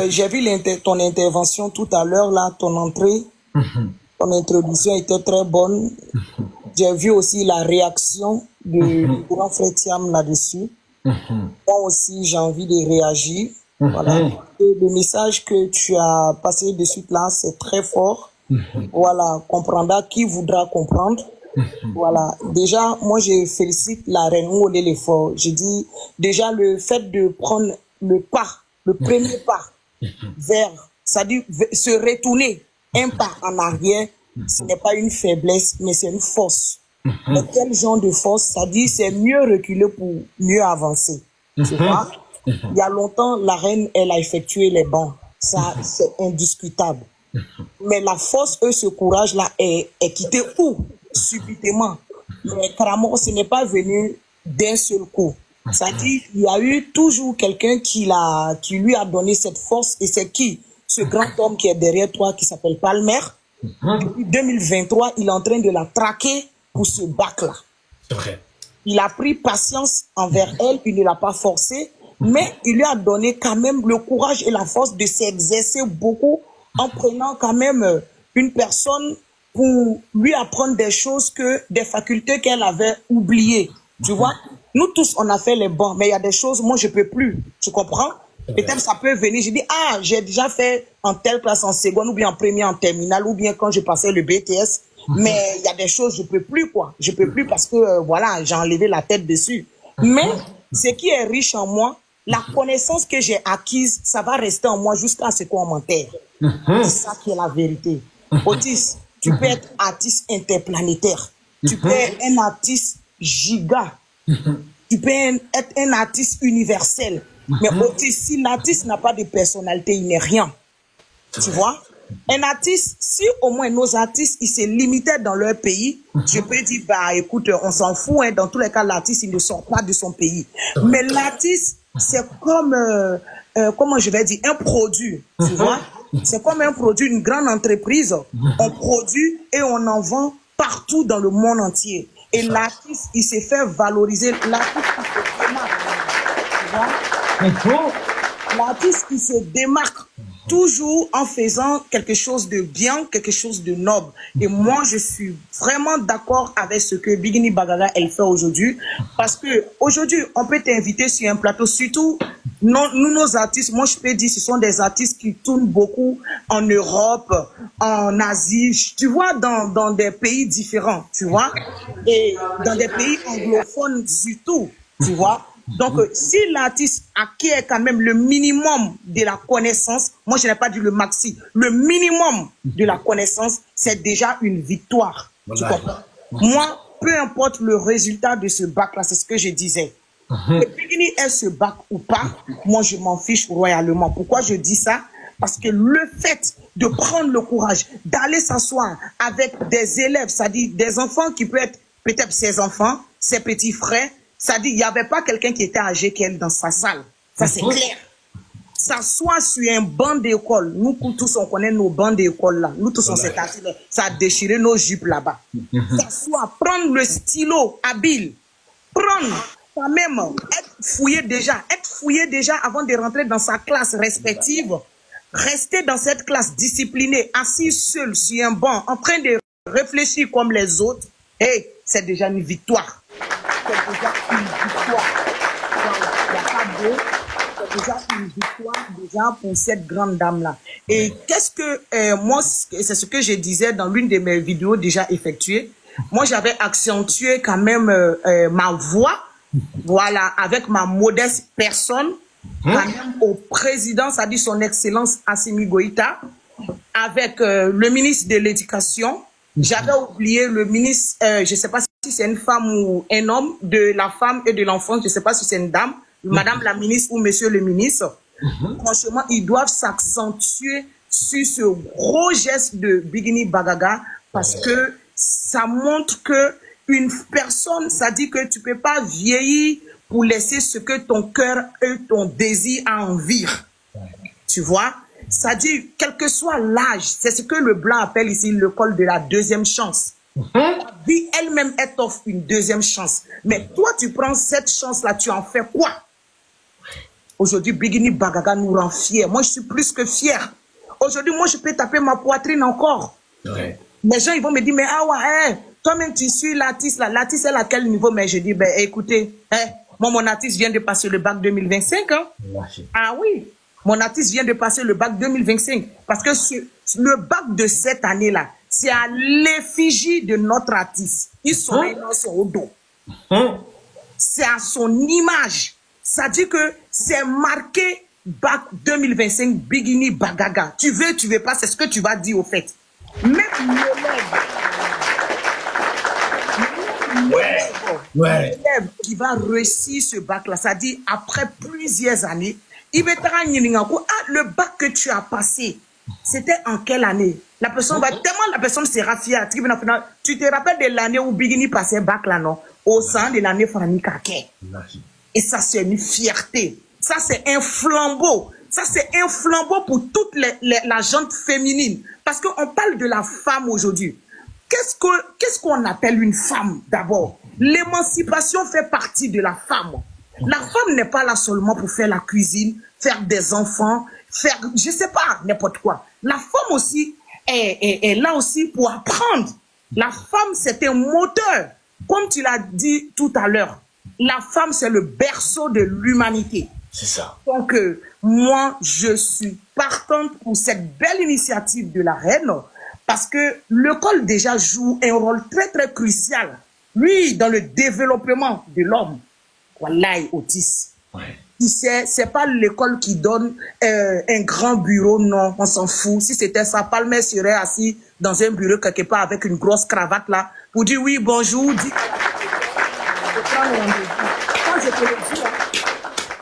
j'ai vu ton intervention tout à l'heure, là, ton entrée, ton introduction était très bonne. J'ai vu aussi la réaction du grand frère Thiam là-dessus. Moi aussi, j'ai envie de réagir. Voilà. Et le message que tu as passé de suite là, c'est très fort. Voilà, comprendra qui voudra comprendre. Voilà. Déjà, moi, je félicite la reine ou l'effort. Je dis, déjà, le fait de prendre le pas, le premier pas vers, c'est-à-dire se retourner un pas en arrière, ce n'est pas une faiblesse, mais c'est une force. Mais quel genre de force? C'est-à-dire, c'est mieux reculer pour mieux avancer. Tu vois? Il y a longtemps, la reine, elle a effectué les bancs. Ça, c'est indiscutable. Mais la force, ce courage-là est quitté où? Subitement. Mais Kramor, ce n'est pas venu d'un seul coup. C'est-à-dire, il y a eu toujours quelqu'un qui lui a donné cette force. Et c'est qui? Ce grand homme qui est derrière toi, qui s'appelle Palmer. Depuis 2023, il est en train de la traquer pour ce bac-là. C'est vrai. Il a pris patience envers elle, il ne l'a pas forcé. Mais il lui a donné quand même le courage et la force de s'exercer beaucoup en prenant quand même une personne pour lui apprendre des choses, des facultés qu'elle avait oubliées. Tu vois, nous tous, on a fait les bons, mais il y a des choses, moi, je peux plus. Tu comprends? Peut-être ça peut venir, je dis, ah, j'ai déjà fait en telle classe en seconde, ou bien en première, en terminale, ou bien quand je passais le BTS. Mais il y a des choses, je peux plus, quoi. Je peux plus parce que, voilà, j'ai enlevé la tête dessus. Mais ce qui est riche en moi, la connaissance que j'ai acquise, ça va rester en moi jusqu'à ce qu'on m'enterre. C'est ça qui est la vérité. Otis, tu peux être artiste interplanétaire. Tu peux être un artiste giga. Tu peux être un artiste universel. Mais Otis, si l'artiste n'a pas de personnalité, il n'est rien. Tu vois? Un artiste, si au moins nos artistes, ils se limitaient dans leur pays, je peux dire, bah écoute, on s'en fout, hein, dans tous les cas, l'artiste, il ne sort pas de son pays. Mais l'artiste, c'est comme, comment je vais dire, un produit, tu vois. C'est comme un produit, une grande entreprise. On produit et on en vend partout dans le monde entier. Et l'artiste, il s'est fait valoriser. L'artiste, il se démarque. Tu vois? L'artiste, il se démarque toujours en faisant quelque chose de bien, quelque chose de noble. Et moi, je suis vraiment d'accord avec ce que Bigini Bagaga, elle fait aujourd'hui. Parce que aujourd'hui, on peut t'inviter sur un plateau, surtout nous, nos artistes, moi, je peux dire, ce sont des artistes qui tournent beaucoup en Europe, en Asie, tu vois, dans des pays différents, tu vois, et dans des pays anglophones surtout, tu vois. Donc, si l'artiste acquiert quand même le minimum de la connaissance, moi je n'ai pas dit le maxi, le minimum de la connaissance, c'est déjà une victoire. Tu comprends? Moi, peu importe le résultat de ce bac-là, c'est ce que je disais. Que Bigini ait ce bac ou pas, moi je m'en fiche royalement. Pourquoi je dis ça? Parce que le fait de prendre le courage, d'aller s'asseoir avec des élèves, c'est-à-dire des enfants qui peuvent être peut-être ses enfants, ses petits frères, c'est-à-dire il n'y avait pas quelqu'un qui était âgé qu'elle dans sa salle. Ça c'est clair. S'asseoir sur un banc d'école, nous tous on connaît nos bancs d'école là, nous tous on s'est assis là, ça a déchiré nos jupes là-bas. S'asseoir, prendre le stylo habile, prendre quand même, être fouillé déjà avant de rentrer dans sa classe respective, rester dans cette classe disciplinée, assis seul sur un banc, en train de réfléchir comme les autres, hey, c'est déjà une victoire. C'est déjà une victoire. Il n'y a pas de... C'est déjà une victoire déjà pour cette grande dame-là. Et qu'est-ce que... moi, c'est ce que je disais dans l'une de mes vidéos déjà effectuées. Moi, j'avais accentué quand même ma voix, voilà, avec ma modeste personne, quand même au président, c'est-à-dire son excellence Assimi Goïta, avec le ministre de l'Éducation. J'avais oublié le ministre, je ne sais pas si c'est une femme ou un homme, de la femme et de l'enfance, je ne sais pas si c'est une dame, madame la ministre ou monsieur le ministre. Franchement, ils doivent s'accentuer sur ce gros geste de Bigini Bagaga parce que ça montre que une personne, ça dit que tu ne peux pas vieillir pour laisser ce que ton cœur et ton désir a envie. Tu vois? Ça dit, quel que soit l'âge, c'est ce que le blanc appelle ici l'école de la deuxième chance. La vie elle-même, elle t'offre une deuxième chance. Mais toi, tu prends cette chance-là, tu en fais quoi? Aujourd'hui, Bigini Bagaga nous rend fiers. Moi, je suis plus que fier. Aujourd'hui, moi, je peux taper ma poitrine encore. Ouais. Les gens, ils vont me dire, mais ah ouais, toi-même, tu suis l'artiste là. L'artiste, elle à quel niveau? Mais je dis, ben écoutez, moi, mon artiste vient de passer le bac 2025. Hein? Ah oui, mon artiste vient de passer le bac 2025. Parce que le bac de cette année-là, c'est à l'effigie de notre artiste. Ils sont au dos. C'est à son image. Ça dit que c'est marqué bac 2025 Bigini Bagaga. Tu veux pas, c'est ce que tu vas dire au fait. Même l'élève qui va réussir ce bac-là, ça dit après plusieurs années, il va te rendre le bac que tu as passé, c'était en quelle année? La personne va tellement, la personne sera fière. Tu te rappelles de l'année où Bigini passait bac là, non? Au sein de l'année Fanny Kake. Et ça, c'est une fierté. Ça, c'est un flambeau. Ça, c'est un flambeau pour toute la gente féminine. Parce qu'on parle de la femme aujourd'hui. Qu'est-ce qu'on appelle une femme d'abord? L'émancipation fait partie de la femme. La femme n'est pas là seulement pour faire la cuisine, faire des enfants, faire, je sais pas, n'importe quoi. La femme aussi est là aussi pour apprendre. La femme, c'est un moteur. Comme tu l'as dit tout à l'heure, la femme, c'est le berceau de l'humanité. C'est ça. Donc, moi, je suis partante pour cette belle initiative de la reine parce que l'école déjà joue un rôle très, très crucial. Lui, dans le développement de l'homme. Wallahi, Otis. Ouais. C'est pas l'école qui donne un grand bureau, non, on s'en fout. Si c'était ça, Palmer serait assis dans un bureau quelque part avec une grosse cravate là pour dire oui, bonjour, dis. Quand je te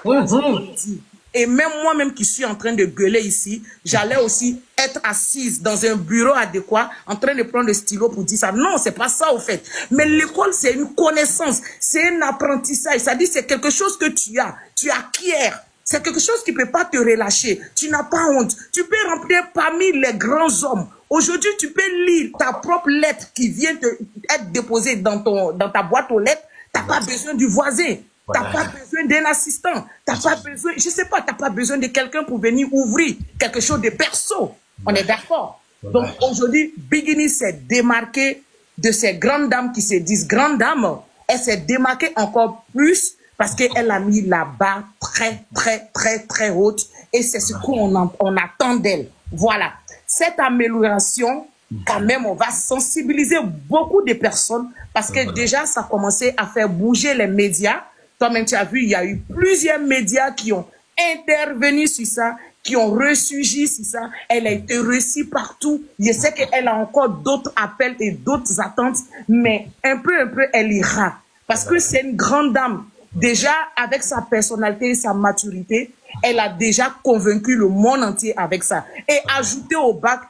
le dis, et même moi-même qui suis en train de gueuler ici, j'allais aussi être assise dans un bureau adéquat, en train de prendre le stylo pour dire ça. Non, c'est pas ça au fait. Mais l'école, c'est une connaissance, c'est un apprentissage. Ça dit, c'est quelque chose que tu acquiers. C'est quelque chose qui ne peut pas te relâcher. Tu n'as pas honte. Tu peux rentrer parmi les grands hommes. Aujourd'hui, tu peux lire ta propre lettre qui vient être déposée dans ta boîte aux lettres. Tu n'as pas besoin du voisin. Tu n'as pas besoin d'un assistant. Tu n'as pas besoin, je sais pas, tu n'as pas besoin de quelqu'un pour venir ouvrir quelque chose de perso. On est d'accord. Donc aujourd'hui, Bigini s'est démarqué de ces grandes dames qui se disent grandes dames. Elle s'est démarquée encore plus parce qu'elle a mis la barre très, très, très, très haute. Et c'est ce qu'on attend d'elle. Voilà. Cette amélioration, quand même, on va sensibiliser beaucoup de personnes parce que déjà, ça a commencé à faire bouger les médias. Toi-même, tu as vu, il y a eu plusieurs médias qui ont intervenu sur ça, qui ont ressurgi sur ça. Elle a été reçue partout. Je sais qu'elle a encore d'autres appels et d'autres attentes, mais un peu, elle ira. Parce que c'est une grande dame. Déjà, avec sa personnalité et sa maturité, elle a déjà convaincu le monde entier avec ça. Et ajouter au bac,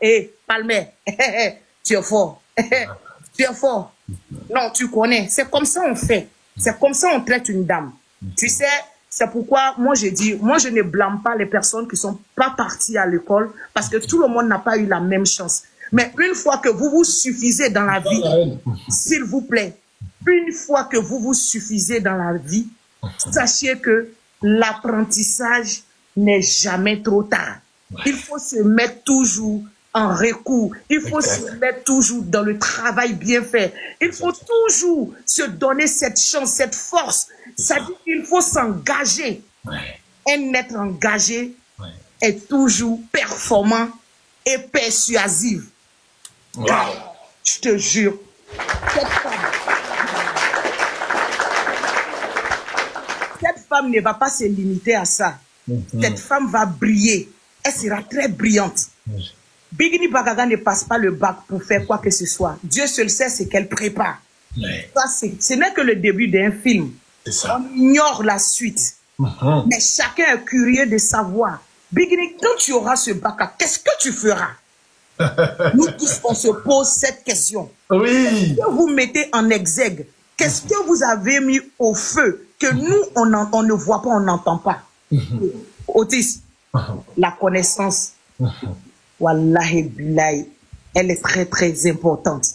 Palmer, tu es fort. Tu es fort. Non, tu connais. C'est comme ça on fait. C'est comme ça on traite une dame. Tu sais, c'est pourquoi moi j'ai dit, moi je ne blâme pas les personnes qui sont pas parties à l'école parce que tout le monde n'a pas eu la même chance. Mais une fois que vous vous suffisez dans la vie, s'il vous plaît, une fois que vous vous suffisez dans la vie, sachez que l'apprentissage n'est jamais trop tard. Il faut se mettre toujours en recours. Il faut se mettre toujours dans le travail bien fait. Il faut toujours se donner cette chance, cette force. Ça dit qu'il faut s'engager. Un être engagé est toujours performant et persuasif. Wow. Je te jure, cette femme ne va pas se limiter à ça. Cette femme va briller. Elle sera très brillante. Bigini Bagaga ne passe pas le bac pour faire quoi que ce soit. Dieu seul sait ce qu'elle prépare. Ça, ce n'est que le début d'un film. On ignore la suite. Mais chacun est curieux de savoir. Bigini, quand tu auras ce bac, qu'est-ce que tu feras? Nous tous, on se pose cette question. Oui. Qu'est-ce que vous mettez en exergue? Qu'est-ce que vous avez mis au feu que nous, on ne voit pas, on n'entend pas? Otis, la connaissance, wallahi billahi, elle est très très importante.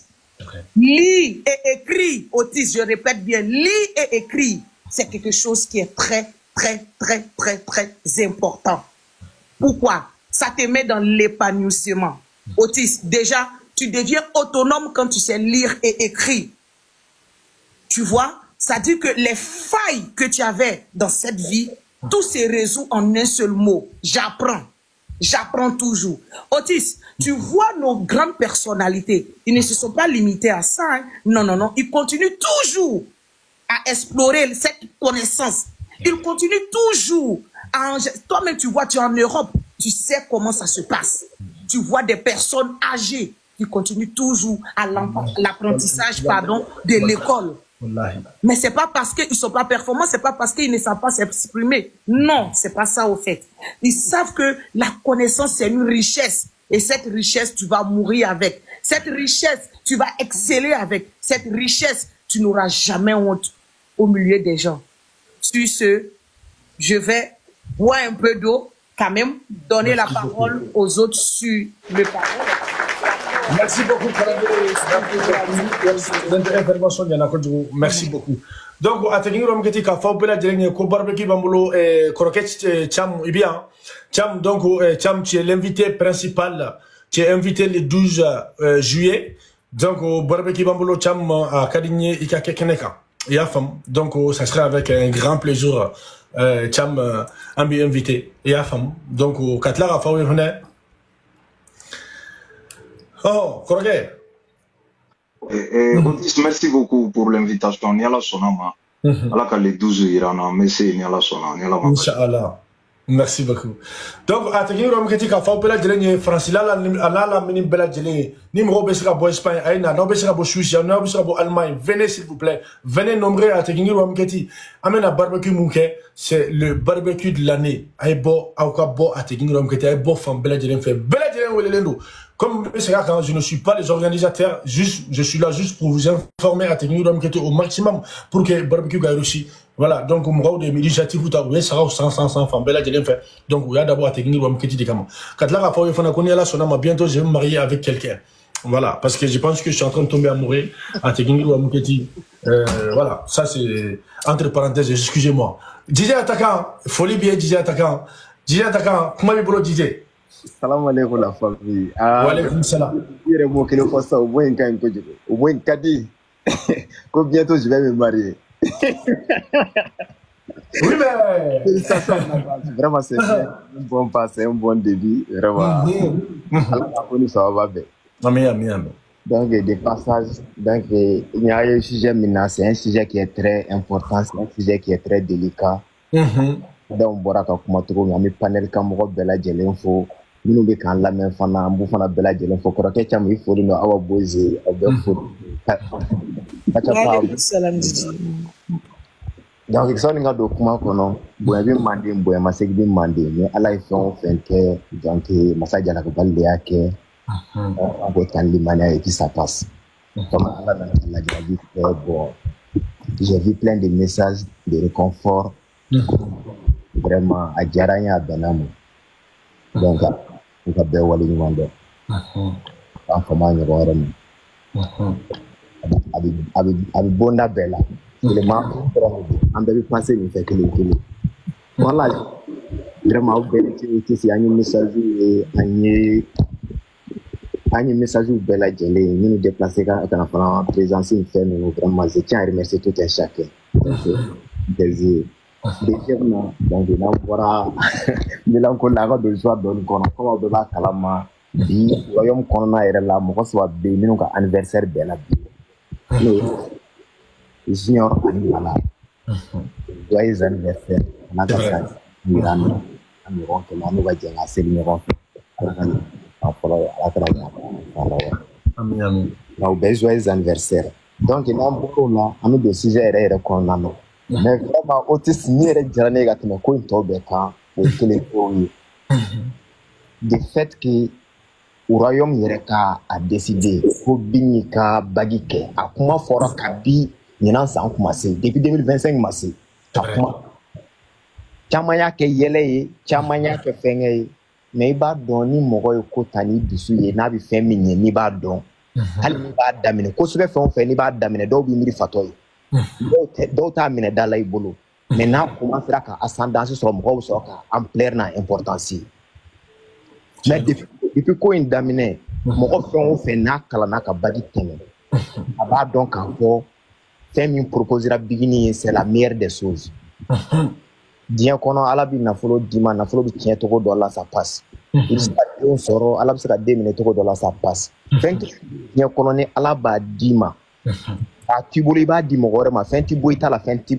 Lis et écris, Otis, je répète bien, lis et écris, c'est quelque chose qui est très très très très très important. Pourquoi? Ça te met dans l'épanouissement. Otis, déjà, tu deviens autonome quand tu sais lire et écrire. Tu vois, ça dit que les failles que tu avais dans cette vie, tout se résout en un seul mot. J'apprends. J'apprends toujours. Otis, tu vois nos grandes personnalités. Ils ne se sont pas limités à ça. Hein. Non, non, non. Ils continuent toujours à explorer cette connaissance. Ils continuent toujours à... Toi-même, tu vois, tu es en Europe. Tu sais comment ça se passe. Tu vois des personnes âgées qui continuent toujours à l'apprentissage, pardon, de l'école. Mais c'est pas parce qu'ils sont pas performants, c'est pas parce qu'ils ne savent pas s'exprimer. Non, c'est pas ça au fait. Ils savent que la connaissance c'est une richesse et cette richesse tu vas mourir avec. Cette richesse tu vas exceller avec. Cette richesse tu n'auras jamais honte au milieu des gens. Sur ce, je vais boire un peu d'eau quand même, donner la parole aux autres sur le parole. Merci beaucoup pour l'intervention de Nakodou. Merci beaucoup. Donc, à Tegingo Mketi, ka Fabula Djeng, ko barbecue bambulo et croquette Cham, bien. Cham, donc, Cham, tu es l'invité principal. Tu es invité le 12 juillet. Donc, au barbecue bambulo Cham à Kadigné Ikake Keneka. Et à femme. Donc, ça sera avec un grand plaisir. Cham, invité. Et à femme. Donc, au Katla, à Fabula. Oh, Korge. Merci beaucoup pour l'invitation. Niala Sonama. Alors que les 12 Irana, mais c'est Niala Sonama. Inch'Allah. Merci beaucoup. Donc, à Tegingo Mketi, ka Fabula Djeng, Francis, la mini bella Djeng, numéro Bessera Bo Espagne, Aïna, non Bessera Bo Suisse, non Bessera Bo Allemagne. Venez, s'il vous plaît. Venez nombreux à Tegingo Mketi. Amen à barbecue Mouké, c'est le barbecue de l'année. Aïbo, Aouka à Tegingo Mketi, Aïbo, femme bella Djeng fait. Bella Djeng, ou les comme je ne suis pas les organisateurs, je suis là juste pour vous informer à Tegingo Mketi au maximum pour que barbecue gagne aussi. Voilà, donc on m'a des initiatives où ça sera 100 femmes bella Djeng fait. Donc il y a d'abord à Tegingo Mketi de Kama. Quand là, il faut qu'on ait là, bientôt je vais me marier avec quelqu'un. Voilà, parce que je pense que je suis en train de tomber amoureux à Tegingo Mketi. Voilà, ça c'est entre parenthèses, excusez-moi. DJ attaquant, folie bien DJ attaquant. DJ attaquant, comment il peut DJ? Salam alaikum la famille. Wa alaikum salam. Il mo kilo fossa au moins quand au moins kadi. Ko bientôt je vais me marier. Oui mais vraiment c'est un bon pas, c'est un bon début, vraiment. Allah ça va bien. Amen. Donc, des passages, donc, il y a un sujet maintenant, c'est un sujet qui est très important, c'est un sujet qui est très délicat. Donc, on va commenter un panel comme Bella Jelenfo, nous ne pouvons pas même faire un bouffon à Bella Jelenfo, pour que il faut nous avoir boisé, donc, il y a un document qu'on a, demandé, mais à la fin, donc, massage à la balde on peut tant de et puis ça passe. Comme Allah dit, bon, j'ai vu plein de messages de réconfort, vraiment à Djaranya Benam. Donc, on va bien voir les demandes. En comment nous voyons. Avec Bonda Bella, le marque, on devait passer une fait que les. Voilà, vraiment, c'est un message et un message de la Gelée, nous nous déplacer en présence une ferme, nous vraiment, je tiens à remercier tout un chacun. Deuxièmement, donc, là, voilà, nous avons encore de joie dans le corps, comme on va calama, dit, voyons qu'on a là, moi, soit béni, nous avons anniversaire de la vie. Junior, voilà. Joyeux anniversaire, on a ça, Mirano, Amiron, que nous va dire à Céline. Joyeux anniversaire. Donc, il y a un peu là, on a des sujets qu'on a. Mais vraiment, au-dessus de la journée, il y a le fait que le royaume a décidé pour Binika Bagike, à comment fera Kabi, il y a un commencé depuis 2025 massé. Chamaya ke yele, chamaya ke fenge. Mais il va donner mon roi au cotani dessus et n'a pas fait mine ni ba don. Hali ni ba damine. Ko sube fait ni ba damine do bi miri fatoy. Do ta mine dala ibolo. Mais n'a commencera ka ascendance sur mon roi sur ka ampleur na importance. Mais depuis ko in damine, mon roi fait na kala na ka bagi tene. Aba donc encore fait une proposera bigini c'est la meilleure des choses. Dieu kono ala bi na folo dima na folo bi tien toko dola ça passe. Il s'est on soro ala bi se ka 2 minutes toko dola ça passe. 20 Dieu kono ni ala ba dima. A tibuli ba dimo gore ma fenti boy ta la fenti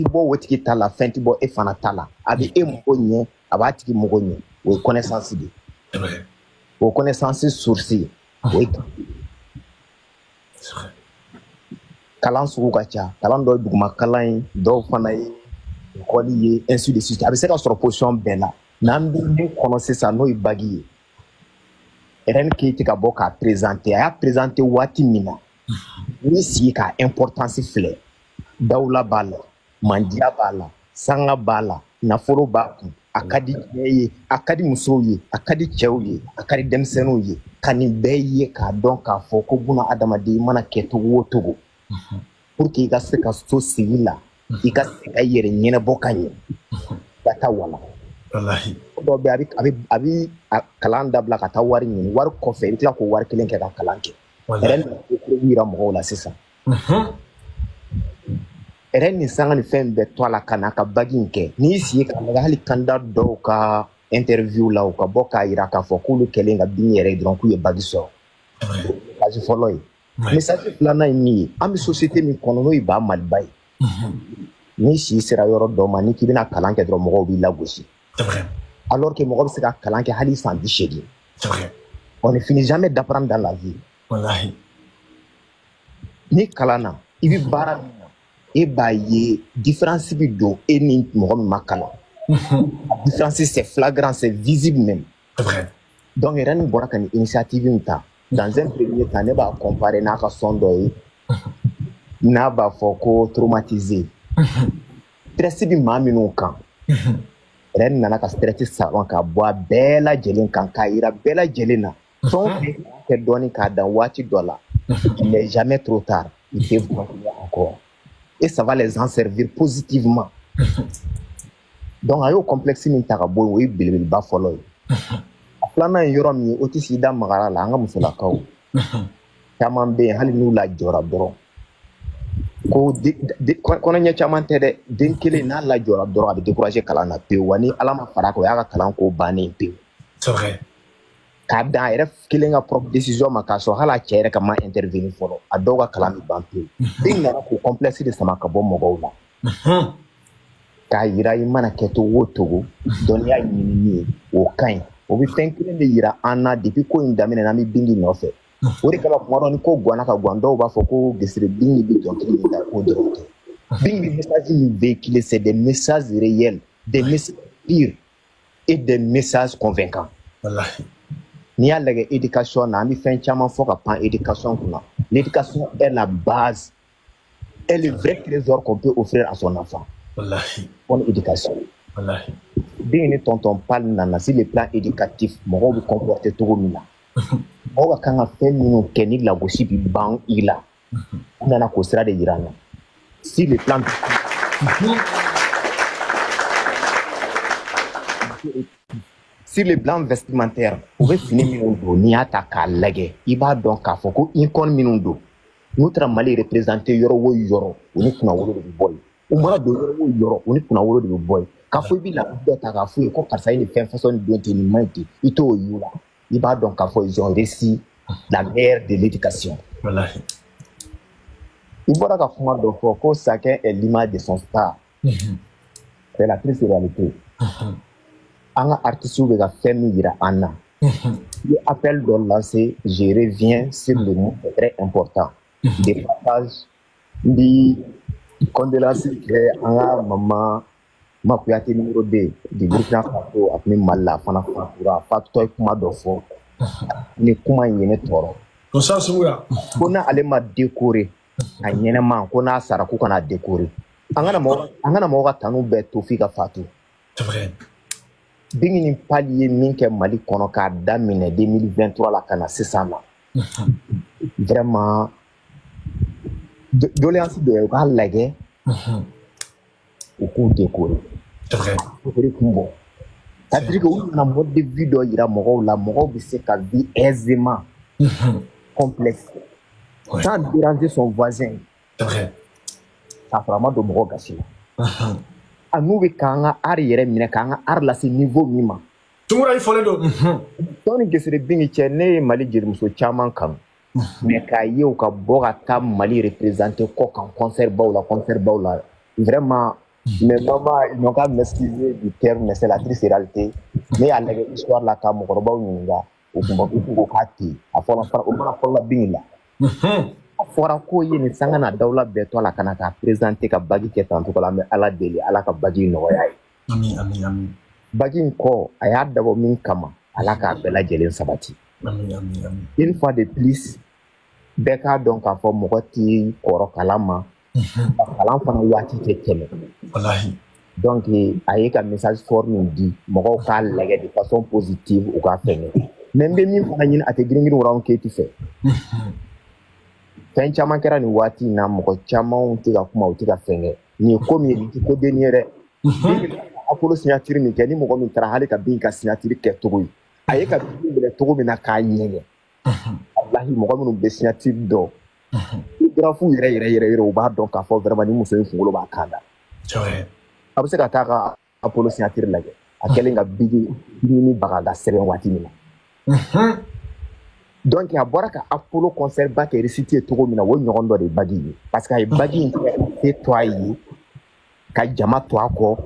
bo wetiki ta la fenti bo e fana ta la. Abi e mogonye aba tiki mogonye. We connaissance di. We connaissance source. We kalan sugu ka ca kalan dɔ duguma kalan dɔw fana ye école ye ainsi de suite a bɛ se ka sɔrɔ position bɛɛ la n'an bɛ min kɔnɔ sisan n'o ye bagi ye RN Keita ka bɔ k'a présenter a y'a présenter waati min na n'i sigi ka importance filɛ Dawula b'a la Mandiya b'a la Sanga b'a la nafolo b'a kun a ka di cɛ ye a ka di musow ye a ka di cɛw ye a ka di denmisɛnninw ye ka nin bɛɛ ye k'a dɔn k'a fɔ ko buna adamaden mana kɛ cogo o cogo pour que i ka se ka so sigi la i ka se ka yɛrɛ ɲɛnabɔ ka ɲɛ ka taa wala dɔw bɛ a bɛ kalan dabila ka taa wari ɲini wari kɔfɛ i bɛ tila k'o wari kelen kɛ ka kalan kɛ yɛrɛ yira mɔgɔw la sisan yɛrɛ ni sanga ni fɛn bɛɛ to a la ka na ka bagi in kɛ n'i sigi ka lajɛ hali candidat dɔw ka interview la u ka bɔ k'a yira k'a fɔ k'olu kɛlen ka bin yɛrɛ dɔrɔn k'u ye bagi sɔrɔ kasi fɔlɔ ye message filanan ye min ye an bɛ société min kɔnɔ n'o ye ba maliba ye n'i si sera yɔrɔ dɔ ma ni k'i bɛna kalan kɛ dɔrɔn mɔgɔw b'i lagosi alors que mɔgɔ bɛ se ka kalan kɛ hali san 80 on ne finit jamais d'apprendre dans la vie ni kalan na i bɛ baara min na e b'a ye différence bɛ don e ni mɔgɔ min ma kalan la différence c'est flagrant c'est visible même donc yɛrɛ ni bɔra ka nin initiative min ta dans un premier temps ne b'a comparer n'a ka son dɔ ye n'a b'a fɔ ko traumatisé stress bi maa minnu kan yɛrɛ nana ka stress salon ka bɔ a bɛɛ lajɛlen kan k'a yira bɛɛ lajɛlen na fɛn o fɛn kɛ dɔɔni k'a dan waati dɔ la il n'est jamais trop tard il peut continuer encore et ça va les en servir positivement donc a y'o complexe min ta ka bɔ yen o ye belebeleba fɔlɔ ye filanan ye yɔrɔ min ye o tɛ sigi da magara la an ka musolakaw caman bɛ yen hali n'u lajɔra dɔrɔn ko kɔnɔɲɛ caman tɛ dɛ den kelen n'a lajɔra dɔrɔn a bɛ décourager kalan na pewu wa ni ala ma fara a kan o y'a ka kalan ko bannen pewu k'a dan a yɛrɛ kelen ka propre décision ma k'a sɔrɔ hali a cɛ yɛrɛ ka ma intervenir fɔlɔ a dɔw ka kalan bɛ ban pewu den nana k'o complexe de sama ka bɔ mɔgɔw la k'a yira i mana kɛ cogo o cogo dɔnniya ɲinini ye o ka ɲi o bɛ fɛn kelen de yira an na depuis ko in daminɛ na an bɛ Bingi nɔfɛ o de kama kuma dɔ ni ko ganna ka gan dɔw b'a fɔ ko gesere Bingi bɛ dɔnkili de da ko dɔrɔn tɛ Bingi message min véhiculé c'est des messages réels des messages purs et des messages convaincants. Wallahi. N'i y'a lajɛ éducation na an bɛ fɛn caman fɔ ka pan éducation kunna l'éducation est la base est le vrai trésor qu'on peut offrir à son enfant. Wallahi. Bonne éducation. Wallahi. Bien ni tonton parle nana sur le plan éducatif mɔgɔw bɛ comporter cogo min na mɔgɔw ka kan ka fɛn minnu kɛ ni lagosi bɛ ban i la u nana k'o sira de yira an na sur le plan sur le plan vestimentaire u bɛ fini minnu don n'i y'a ta k'a lajɛ i b'a dɔn k'a fɔ ko icône minnu don n'u taara Mali représenter yɔrɔ o yɔrɔ u ni kunnawolo de bɛ bɔ yen u mana don yɔrɔ o yɔrɔ u ni kunnawolo de bɛ bɔ yen k'a fɔ i bɛ la dɔ ta k'a fɔ ye ko karisa ye nin fɛn fasɔn don ten nin man ɲi ten i t'o y'u la i b'a dɔn k'a fɔ ils ont réussi la guerre de l'éducation. Wallahi. I bɔra ka kuma dɔ fɔ ko chacun est l'image de son star. C'est la triste réalité. An ka artistes bɛ ka fɛn min yira an na. Le appel dɔ lancé je reviens sur le mot très important. Des passages di condoléances kɛ an ka maman Makuyate numéro 2 du Burkina Faso a tun bɛ Mali la a fana fatura a fatutɔ ye kuma dɔ fɔ ni kuma in ye ne tɔɔrɔ. Ko n'ale ma décorer a ɲɛnɛma ko n'a sara k'u kana décorer an kana mɔgɔw ka tanu bɛɛ to f'i ka fatu. Bingi ni pali ye min kɛ Mali kɔnɔ k'a daminɛ 2023 la ka na sisan na vraiment doléance dɔ ye u k'a lajɛ u k'u décorer. O de kun bɔ c'est-à-dire que u nana mode de vie dɔ yira mɔgɔw la mɔgɔw bɛ se ka vie aisément complexe sans déranger son voisin k'a sɔrɔ a ma don mɔgɔ gasi la a n'u bɛ k'an ka art yɛrɛ minɛ k'an ka art lase niveau min ma Tumura i fɔlen don tɔn ni Gesere Bingi cɛ ne ye Mali jelimuso caman kanu mais k'a ye u ka bɔ ka taa Mali représenter kɔ kan concert baw la vraiment mais maman ils n'ont qu'à m'excuser du terme mais c'est la triste réalité ne y'a lajɛ histoire la ka mɔgɔkɔrɔbaw ɲininka u tun ko k'a tɛ a fɔra Bingi la a fɔra ko ye nin sanga na dawla bɛɛ to a la ka na k'a présenter ka bagi kɛ tan cogo la an bɛ Ala deli Ala ka bagi nɔgɔya ye. Amin. Bagi in kɔ a y'a dabɔ min kama Ala k'a bɛɛ lajɛlen sabati. Amin. Une fois de plus bɛɛ k'a dɔn k'a fɔ mɔgɔ t'i kɔrɔ kalan ma kalan fana waati tɛ tɛmɛ. Wallahi. Donc a ye ka message fort min di mɔgɔw k'a lajɛ de façon positive u k'a fɛngɛ mais n bɛ min fana ɲini a tɛ girin wɛrɛw Keyti fɛ. Fɛn caman kɛra nin waati in na mɔgɔ caman tɛ ka kuma u tɛ ka fɛngɛ nin ye ko min ye nin tɛ ko denni ye dɛ. Apollo signature min kɛ ni mɔgɔ min taara hali ka Bingi ka signature kɛ cogo ye a ye ka Bingi minɛ cogo min na k'a ɲɛgɛn walahi mɔgɔ minnu bɛ signature dɔn photographe yɛrɛ u b'a dɔn k'a fɔ vraiment ni muso in kunkolo b'a kan da a bɛ se ka taa ka Apollo signature lajɛ a kɛlen ka Bingi ni baga ka sɛbɛn waati min na donc a bɔra ka Apollo concert ba kɛ récité ye cogo min na o ɲɔgɔn dɔ de Bagi ye parce que a ye Bagi in kɛ to a ye ka jama to a kɔ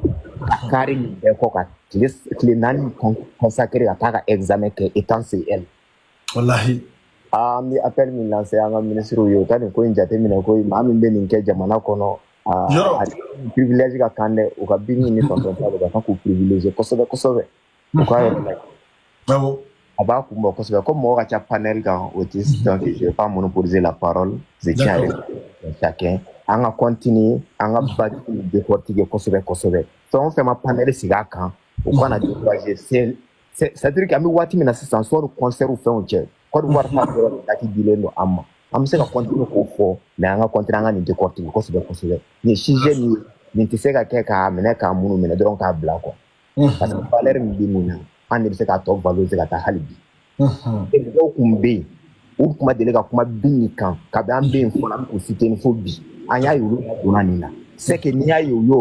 ka kari nin bɛɛ kɔ ka tile 4 consacré ka taa ka examen kɛ étant CL. Wallahi. An bɛ appel min lancé an ka ministre ye u ka nin ko in jateminɛ ko maa min bɛ nin kɛ jamana kɔnɔ privilège ka kan dɛ u ka Bingi ni tonton Tall ka kan k'u privilégier kosɛbɛ u ka yɔrɔ la. A b'a kun bɔ kosɛbɛ comme mɔgɔ ka ca panel kan o tɛ donc je vais pas monopoliser la parole je tiens à chacun an ka continuer an ka Bagi décortiquer kosɛbɛ fɛn o fɛn ma panel sigi a kan u kana décourager c'est-à-dire que an bɛ waati min na sisan sɔɔni concert fɛnw cɛ Côte d'Ivoire ta yɔrɔ date dilen don an ma an bɛ se ka continuer k'o fɔ mais an ka continuer an ka nin décortiquer kosɛbɛ nin sujet nin tɛ se ka kɛ k'a minɛ k'a munnu minɛ dɔrɔn k'a bila quoi parce que valeur min bɛ mun na an de bɛ se k'a tɔ valoriser ka taa hali bi dɔw tun bɛ yen u tun ma deli ka kuma Bingi kan kabi an bɛ yen fɔlɔ an bɛ k'u citer fo bi an y'a ye olu donna nin na c'est que n'i y'a ye u y'o